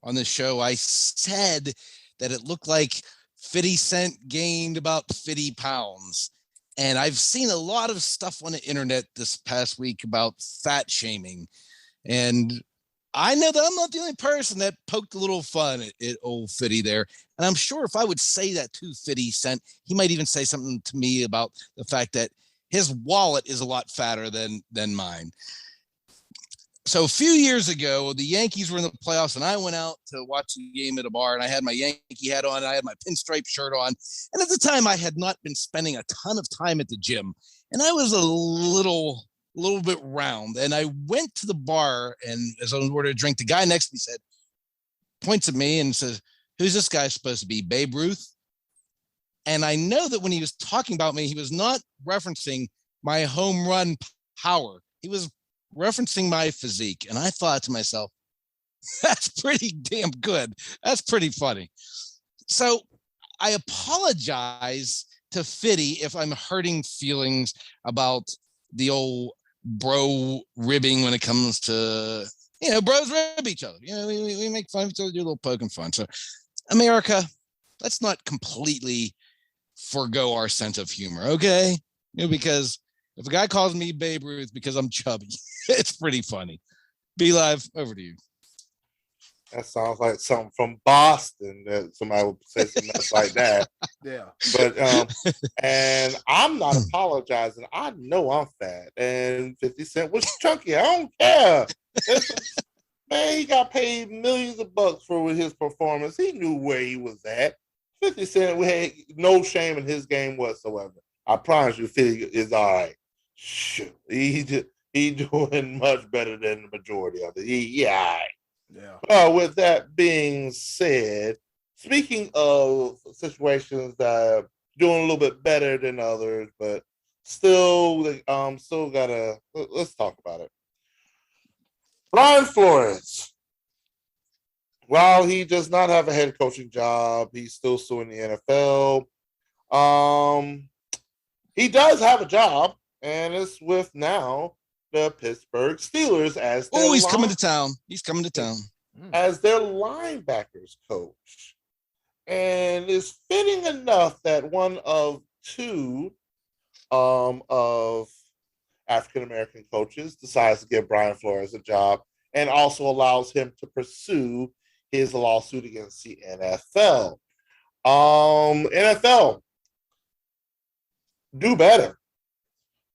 C: on the show, I said that it looked like 50 Cent gained about 50 pounds. And I've seen a lot of stuff on the internet this past week about fat shaming. And I know that I'm not the only person that poked a little fun at old 50 there. And I'm sure if I would say that to 50 Cent, he might even say something to me about the fact that his wallet is a lot fatter than mine. So a few years ago, the Yankees were in the playoffs, and I went out to watch the game at a bar, and I had my Yankee hat on, and I had my pinstripe shirt on. And at the time, I had not been spending a ton of time at the gym, and I was a little bit round. And I went to the bar, and as I was ordering a drink, the guy next to me points at me and says, "Who's this guy supposed to be, Babe Ruth?" And I know that when he was talking about me, he was not referencing my home run power. He was referencing my physique. And I thought to myself, that's pretty damn good. That's pretty funny. So I apologize to Fitty if I'm hurting feelings about the old bro ribbing when it comes to, bros rib each other. We make fun of each other, do a little poking fun. So, America, let's not completely forgo our sense of humor, okay? Because if a guy calls me Babe Ruth because I'm chubby, it's pretty funny. Be Live, over to you.
B: That sounds like something from Boston that somebody would say something else like that.
A: Yeah.
B: But and I'm not apologizing. I know I'm fat, and 50 Cent was chunky. I don't care. Man, he got paid millions of bucks for his performance. He knew where he was at. 50 Cent had no shame in his game whatsoever. I promise you, 50 is all right. Shoot, he doing much better than the majority of it. All right.
A: Yeah.
B: With that being said, speaking of situations that are doing a little bit better than others, but still gotta, let's talk about it. Brian Flores, while he does not have a head coaching job, he's still suing the NFL. He does have a job, and it's with now the Pittsburgh Steelers as
C: he's coming to town. He's coming to town
B: as their linebackers coach. And it's fitting enough that one of two of African-American coaches decides to give Brian Flores a job and also allows him to pursue his lawsuit against the NFL. NFL, do better.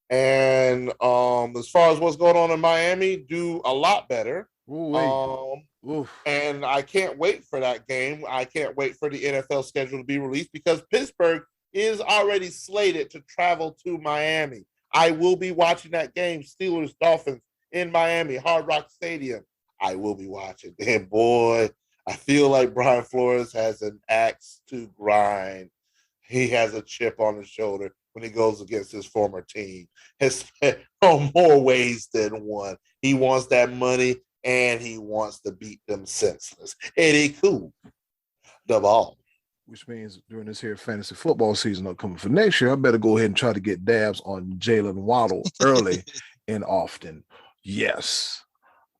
B: And as far as what's going on in Miami, do a lot better. And I can't wait for that game. I can't wait for the NFL schedule to be released because Pittsburgh is already slated to travel to Miami. I will be watching that game, Steelers Dolphins in Miami, Hard Rock Stadium. I will be watching. And boy, I feel like Brian Flores has an axe to grind. He has a chip on his shoulder when he goes against his former team. On more ways than one. He wants that money and he wants to beat them senseless. Eddie Cool, the ball.
A: Which means during this here fantasy football season upcoming for next year, I better go ahead and try to get dabs on Jalen Waddle early and often. Yes.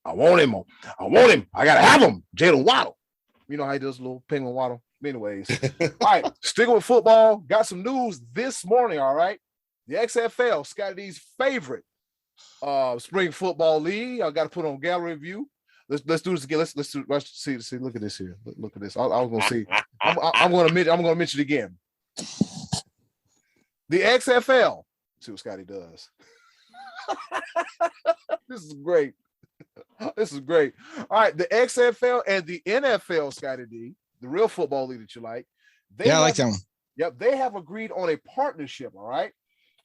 A: I want him. I got to have him. Jalen Waddle. You know how he does a little penguin waddle? Anyways. All right. Sticking with football. Got some news this morning. All right. The XFL, Scottie D's favorite spring football league. I got to put on gallery view. Let's do this again. Let's see. Look at this here. Look at this. I was gonna see. I'm gonna mention it again. The XFL. See what Scottie does. This is great. This is great. All right, the XFL and the NFL, Scottie D, the real football league that you like.
C: I like that one.
A: Yep, they have agreed on a partnership. All right.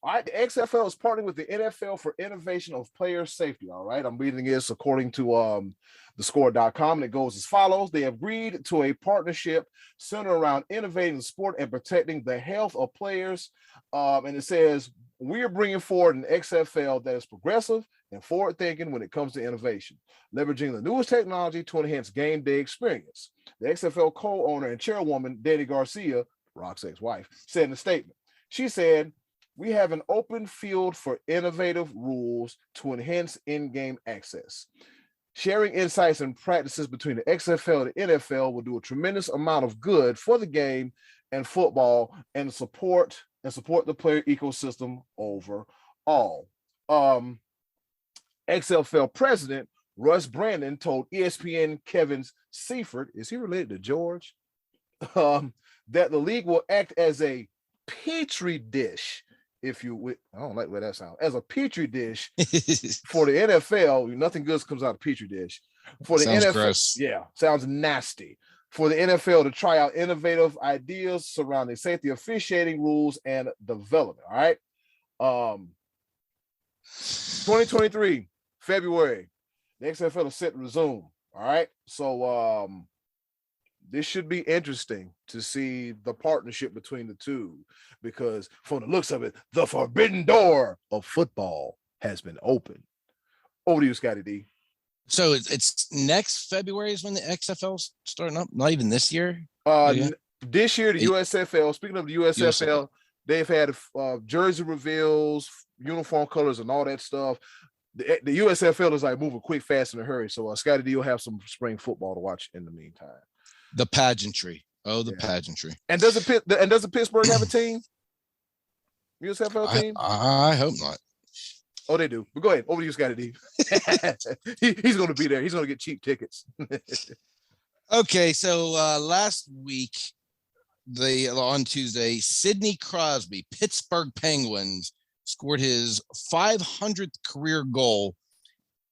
A: All right, the XFL is partnering with the NFL for innovation of player safety. All right, I'm reading this according to thescore.com, and it goes as follows. They agreed to a partnership centered around innovating the sport and protecting the health of players. And it says, we are bringing forward an XFL that is progressive and forward-thinking when it comes to innovation, leveraging the newest technology to enhance game day experience. The XFL co-owner and chairwoman, Danny Garcia, Rock's ex-wife, said in a statement, she said, we have an open field for innovative rules to enhance in-game access. Sharing insights and practices between the XFL and the NFL will do a tremendous amount of good for the game and football and support the player ecosystem overall. XFL president Russ Brandon told ESPN Kevin's Seifert, is he related to George? That the league will act as a petri dish, if you would. I don't like the way that sounds. As a petri dish for the NFL, nothing good comes out of petri dish. For the
C: sounds
A: NFL,
C: gross.
A: Yeah, sounds nasty. For the NFL to try out innovative ideas surrounding safety, officiating rules, and development. All right. 2023, February, the XFL is set to resume. All right. So this should be interesting to see the partnership between the two, because from the looks of it, the forbidden door of football has been opened. Over to you, Scottie D.
C: So it's next February is when the XFL's starting up. Not even this year.
A: This year, the USFL. Speaking of the USFL, They've had jersey reveals, uniform colors, and all that stuff. The USFL is like moving quick, fast, in a hurry. So Scottie D will have some spring football to watch in the meantime.
C: The pageantry. Oh, the pageantry.
A: And does Pittsburgh have a team? USFL team?
C: I hope not.
A: Oh, they do. But go ahead. Over to you, Scottie D. He's going to be there. He's going to get cheap tickets.
C: Okay, so last week, on Tuesday, Sidney Crosby, Pittsburgh Penguins, scored his 500th career goal,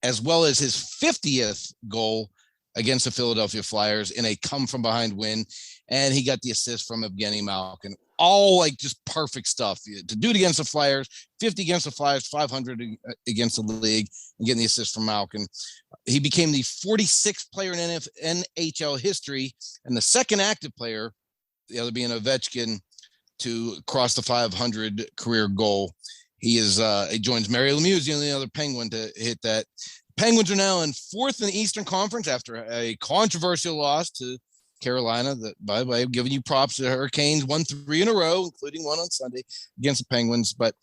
C: as well as his 50th goal against the Philadelphia Flyers in a come-from-behind win, and he got the assist from Evgeny Malkin. All like just perfect stuff to do it against the Flyers, 50 against the Flyers, 500 against the league, and getting the assist from Malkin. He became the 46th player in NHL history and the second active player, the other being Ovechkin, to cross the 500 career goal. He joins Mario Lemieux, the only other Penguin to hit that. Penguins are now in fourth in the Eastern Conference after a controversial loss to Carolina. That, by the way, I'm giving you props. The Hurricanes won 3 in a row, including one on Sunday against the Penguins. But,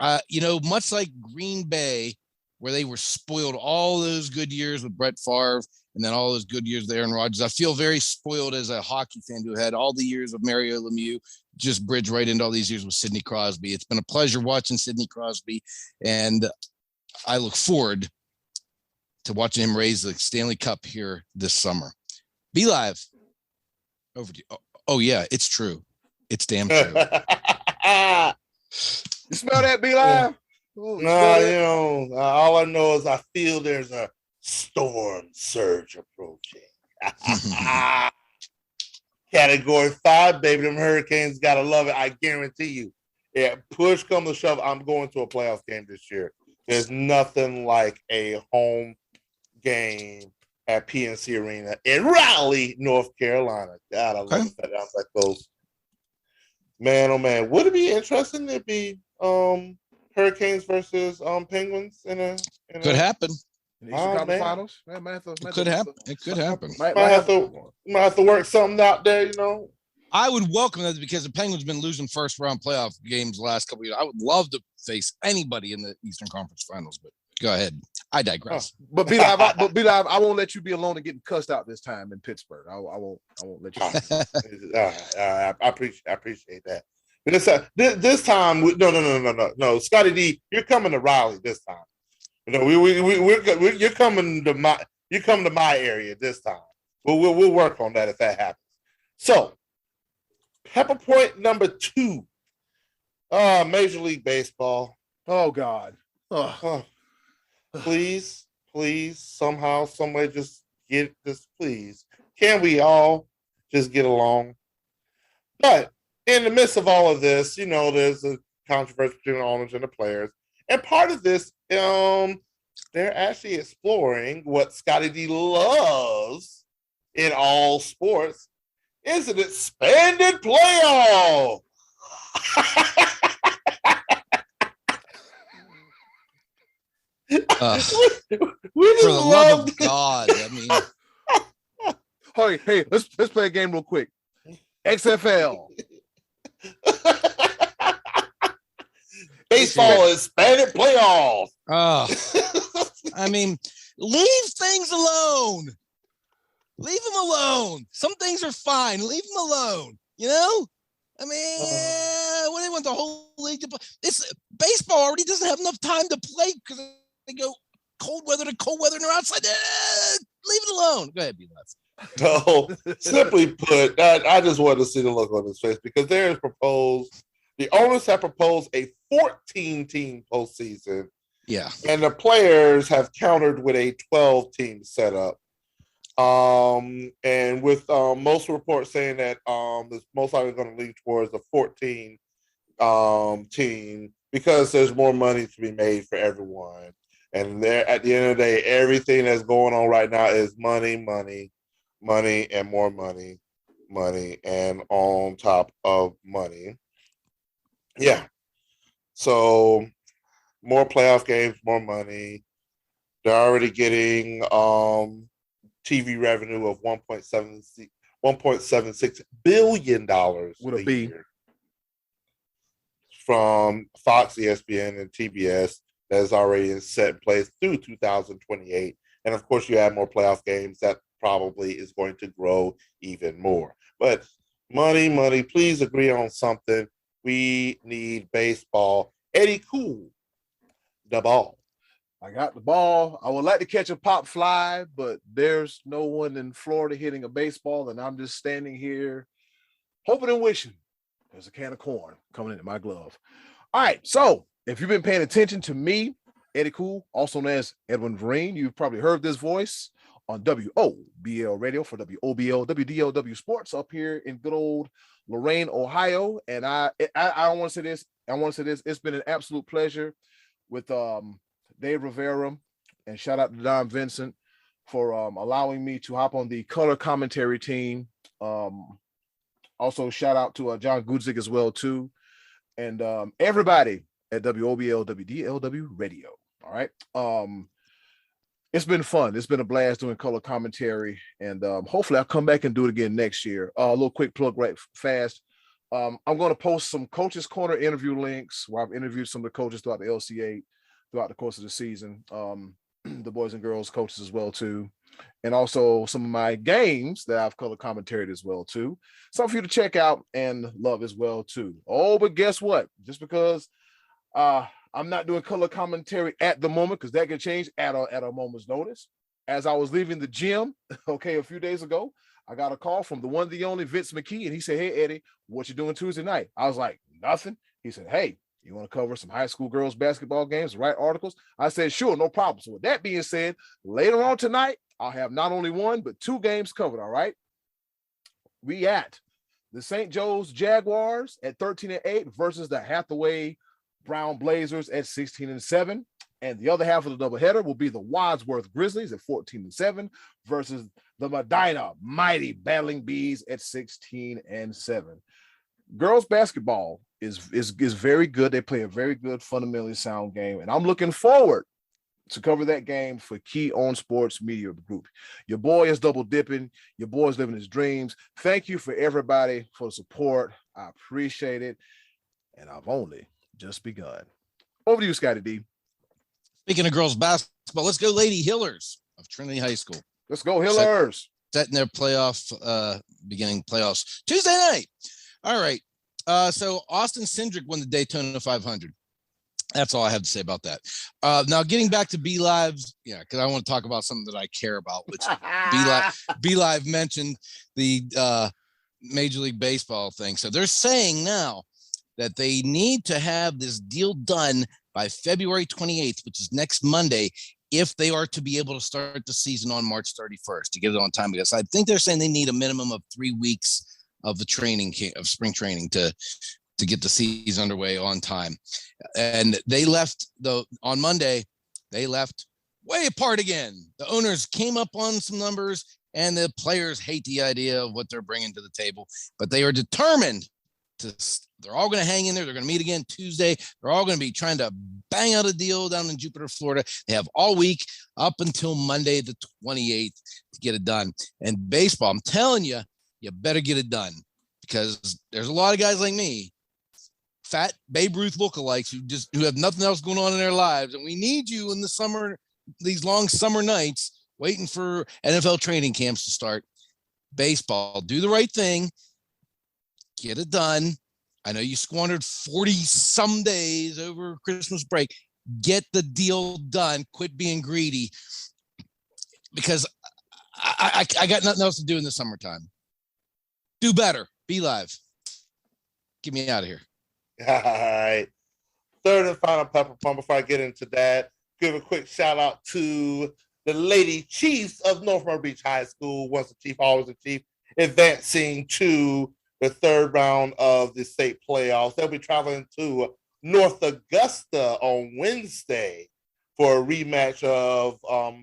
C: much like Green Bay, where they were spoiled all those good years with Brett Favre and then all those good years with Aaron Rodgers, I feel very spoiled as a hockey fan who had all the years of Mario Lemieux, just bridge right into all these years with Sidney Crosby. It's been a pleasure watching Sidney Crosby, and I look forward to watching him raise the Stanley Cup here this summer. Be live. Over to you. Oh yeah, it's true. It's damn true.
A: You smell that, Be Live?
B: No, all I know is I feel there's a storm surge approaching. Category 5, baby. Them Hurricanes gotta love it. I guarantee you. Yeah, push come to shove, I'm going to a playoff game this year. There's nothing like a home game at PNC Arena in Raleigh, North Carolina. God, I love the fact that like those. Man, oh man, would it be interesting to be Hurricanes versus Penguins in a
C: could happen.
A: In the Eastern Conference Finals?
C: It could happen. It could happen.
B: Might have to work something out there, you know.
C: I would welcome that because the Penguins have been losing first round playoff games the last couple of years. I would love to face anybody in the Eastern Conference Finals, but go ahead. I digress.
A: But Be Live, I won't let you be alone and getting cussed out this time in Pittsburgh. I won't let you.
B: I appreciate that. But this time, no. Scottie D, you're coming to Raleigh this time. You know, you're coming to my area this time. We'll work on that if that happens. So, pepper point number 2. Major League Baseball.
A: Oh God.
B: Please, somehow, some way, just get this, please. Can we all just get along? But in the midst of all of this, you know, there's a controversy between the owners and the players. And part of this, they're actually exploring what Scottie D loves in all sports, is an expanded playoff.
C: For the love of God, I mean.
A: Hey, let's play a game real quick. XFL.
B: Baseball expanded playoffs.
C: I mean, leave things alone. Leave them alone. Some things are fine. Leave them alone. You know? I mean, when they want the whole league to play, baseball already doesn't have enough time to play because they go cold weather to cold weather and they're outside. Leave it alone. Go ahead, B-Live.
B: No, simply put, I just wanted to see the look on his face because the owners have proposed a 14-team postseason.
C: Yeah.
B: And the players have countered with a 12-team setup. And with most reports saying that it's most likely going to lead towards a 14 team because there's more money to be made for everyone. And there, at the end of the day, everything that's going on right now is money, and more money, and on top of money. Yeah. So more playoff games, more money. They're already getting TV revenue of $1.76 billion
A: with a B.
B: year. from Fox, ESPN, and TBS that is already set in place through 2028. And of course, you add more playoff games, that probably is going to grow even more. But money, please agree on something. We need baseball. Eddie Cool, the ball.
A: I got the ball. I would like to catch a pop fly, but there's no one in Florida hitting a baseball, and I'm just standing here hoping and wishing there's a can of corn coming into my glove. All right, so if you've been paying attention to me, Eddie Cool, also known as Edwin Vereen, you've probably heard this voice on WOBL Radio for WOBL, WDLW Sports up here in good old Lorain, Ohio. And I want to say this. It's been an absolute pleasure with Dave Rivera, and shout out to Don Vincent for allowing me to hop on the color commentary team. Also shout out to John Gudzik as well too, and everybody at WOBL WDLW Radio. All right, it's been fun. It's been a blast doing color commentary, and hopefully I'll come back and do it again next year. A little quick plug right fast. I'm going to post some Coaches Corner interview links where I've interviewed some of the coaches throughout the LCA throughout the course of the season, the boys and girls coaches as well too, and also some of my games that I've color commentaried as well too. Something for you to check out and love as well too. Oh, but guess what? Just because I'm not doing color commentary at the moment, because that can change at a moment's notice. As I was leaving the gym, a few days ago, I got a call from the one, the only Vince McKee, and he said, "Hey Eddie, what you doing Tuesday night?" I was like, "Nothing." He said, "Hey, you want to cover some high school girls basketball games, write articles?" I said, "Sure, no problem." So with that being said, later on tonight, I'll have not only one, but two games covered, all right? We at the St. Joe's Jaguars at 13-8 versus the Hathaway Brown Blazers at 16-7. And the other half of the doubleheader will be the Wadsworth Grizzlies at 14-7 versus the Medina Mighty Battling Bees at 16-7. Girls basketball is very good. They play a very good, fundamentally sound game, and I'm looking forward to cover that game for Key On Sports Media Group. Your boy is double dipping. Your boy is living his dreams. Thank you for everybody for the support. I appreciate it, and I've only just begun. Over to you, Scottie D.
C: Speaking of girls basketball, let's go Lady Hillers of Trinity High School.
A: Let's go Hillers.
C: Setting their beginning playoffs Tuesday night. All right. So Austin Cindric won the Daytona 500. That's all I have to say about that. Now getting back to B Lives, because I want to talk about something that I care about, which B Live mentioned the Major League Baseball thing. So they're saying now that they need to have this deal done by February 28th, which is next Monday, if they are to be able to start the season on March 31st to get it on time. Because I think they're saying they need a minimum of 3 weeks of the training of spring training to get the season underway on time. And they left on Monday, they left way apart again. The owners came up on some numbers, and the players hate the idea of what they're bringing to the table, but they are determined they're all going to hang in there. They're going to meet again Tuesday. They're all going to be trying to bang out a deal down in Jupiter, Florida. They have all week up until Monday, the 28th, to get it done. And baseball, I'm telling you, you better get it done, because there's a lot of guys like me, fat Babe Ruth lookalikes, who have nothing else going on in their lives. And we need you in the summer, these long summer nights, waiting for NFL training camps to start. Baseball, do the right thing. Get it done. I know you squandered 40 some days over Christmas break. Get the deal done. Quit being greedy, because I got nothing else to do in the summertime. Do better. Be live. Get me out of here.
B: All right. Third and final pepper pump. Before I get into that, give a quick shout out to the Lady Chiefs of North Myrtle Beach High School. Once a chief, always a chief. Advancing to the third round of the state playoffs. They'll be traveling to North Augusta on Wednesday for a rematch of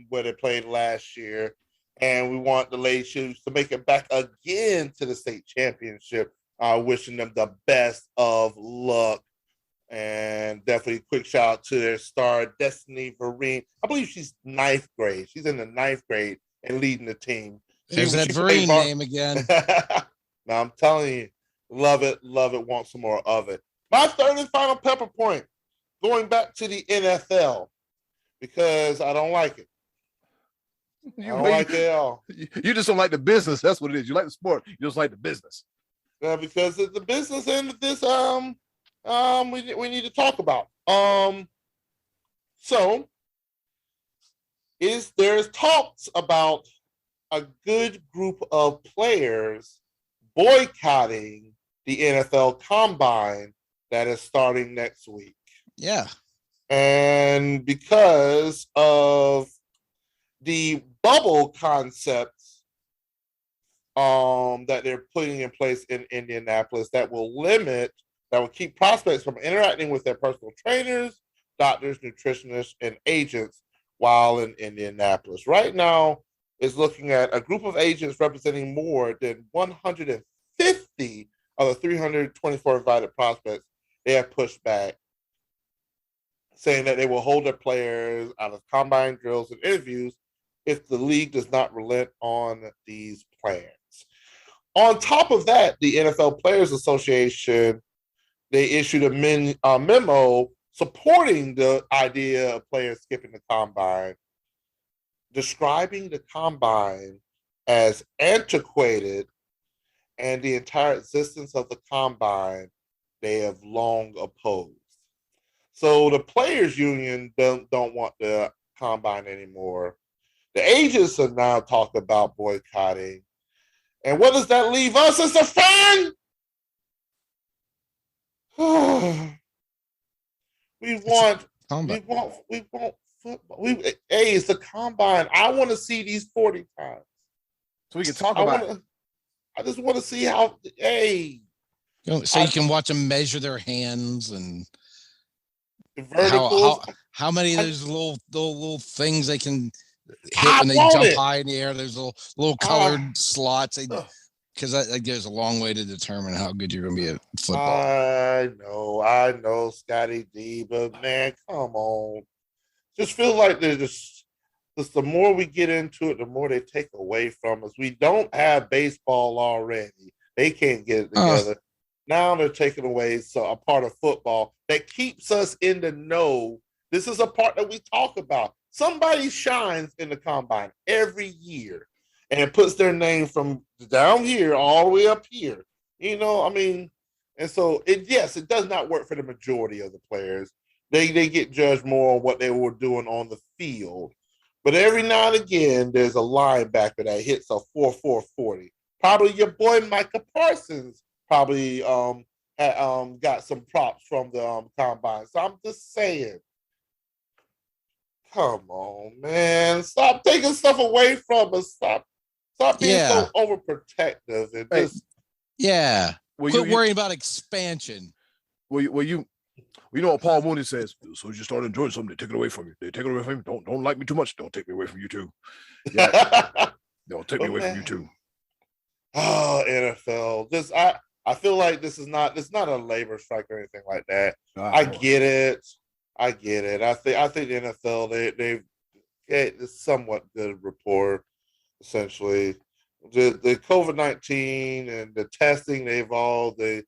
B: where they played last year. And we want the Lady Chiefs to make it back again to the state championship. Wishing them the best of luck. And definitely quick shout out to their star, Destiny Vereen. I believe she's 9th grade. She's in the 9th grade and leading the team.
C: There's that Vereen name again.
B: Now I'm telling you, love it, want some more of it. My third and final pepper point, going back to the NFL, because I don't like it. I don't like it at all.
A: You just don't like the business. That's what it is. You like the sport. You just like the business.
B: Because it's the business end of this we need to talk about. So there's talks about a good group of players boycotting the NFL Combine that is starting next week.
C: Yeah.
B: And because of the bubble concepts that they're putting in place in Indianapolis that will keep prospects from interacting with their personal trainers, doctors, nutritionists, and agents while in Indianapolis. Right now, is looking at a group of agents representing more than 150 of the 324 invited prospects. They have pushed back, saying that they will hold their players out of combine drills and interviews if the league does not relent on these plans. On top of that, the NFL Players Association, they issued a memo supporting the idea of players skipping the combine, describing the combine as antiquated, and the entire existence of the combine they have long opposed. So the players union don't want the combine anymore. The agents are now talking about boycotting. And what does that leave us as a fan? We want football. It's the combine. I want to see these 40 times.
A: So we can talk about it.
B: I just want to see how,
C: So you can watch them measure their hands and
B: verticals.
C: How many of those little things they can hit when they jump high in the air. There's little colored slots. Because that gives a long way to determine how good you're going to be at football.
B: I know, Scottie D, but man, come on. Just feel like there's just the more we get into it, the more they take away from us. We don't have baseball already. They can't get it together. Now they're taking away a part of football that keeps us in the know. This is a part that we talk about. Somebody shines in the combine every year and puts their name from down here all the way up here. And so it does not work for the majority of the players. They get judged more on what they were doing on the field. But every now and again, there's a linebacker that hits a 4.40. Probably your boy Micah Parsons probably got some props from the combine. So I'm just saying, come on, man. Stop taking stuff away from us. Stop being so overprotective. And
C: Quit worrying about expansion.
A: You know what Paul Mooney says? So you start enjoying something, they take it away from you. They take it away from you. Don't like me too much. Don't take me away from you too. Yeah. Don't take me away from you too.
B: Oh, NFL. I feel like it's not a labor strike or anything like that. I get it. I think the NFL they've it's somewhat good rapport, essentially. The COVID-19 and the testing they've all they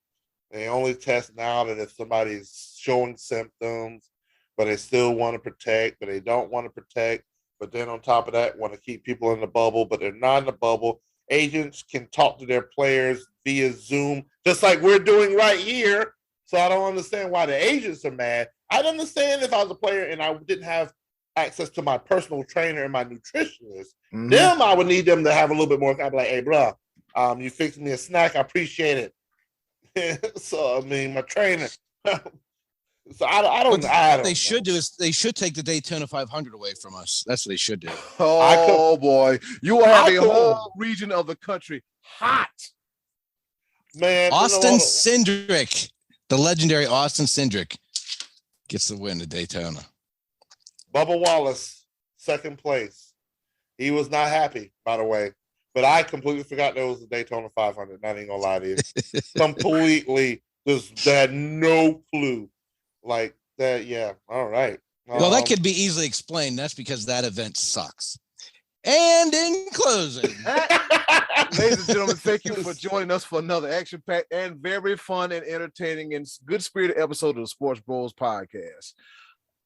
B: only test now that if somebody's showing symptoms, but they still want to protect, but they don't want to protect. But then on top of that, want to keep people in the bubble, but they're not in the bubble. Agents can talk to their players via Zoom, just like we're doing right here. So I don't understand why the agents are mad. I'd understand if I was a player and I didn't have access to my personal trainer and my nutritionist. Mm-hmm. Them, I would need them to have a little bit more. I'd be like, hey, bro, you fixed me a snack. I appreciate it. So, my trainer. So I don't
C: what they should do is they should take the Daytona 500 away from us. That's what they should do.
A: Oh, boy. You will have a whole region of the country hot.
B: Man,
C: Austin Cindric, the legendary Austin Cindric, gets the win at Daytona.
B: Bubba Wallace, second place. He was not happy, by the way. But I completely forgot there was a Daytona 500. Not even gonna lie to you. Completely just had no clue. Like that, yeah. All right.
C: Well, that could be easily explained. That's because that event sucks. And in closing,
A: ladies and gentlemen, thank you for joining us for another action-packed and very fun and entertaining and good-spirited episode of the Sports Bros Podcast.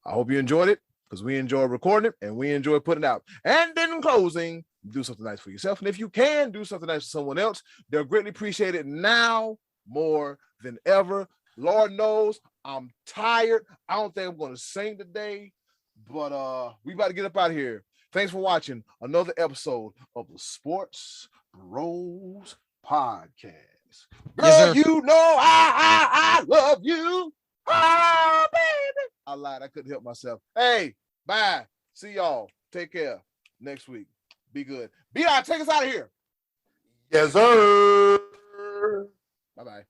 A: I hope you enjoyed it because we enjoy recording it and we enjoy putting it out. And in closing, do something nice for yourself. And if you can do something nice for someone else, they'll greatly appreciate it now more than ever. Lord knows I'm tired. I don't think I'm going to sing today, but we about to get up out of here. Thanks for watching another episode of the Sports Bros Podcast. Girl,
C: Yes, sir.
A: you know I love you. Oh, baby. I lied. I couldn't help myself. Hey, bye. See y'all. Take care. Next week. Be good. B.I., take us out of here.
B: Yes, sir.
A: Bye-bye.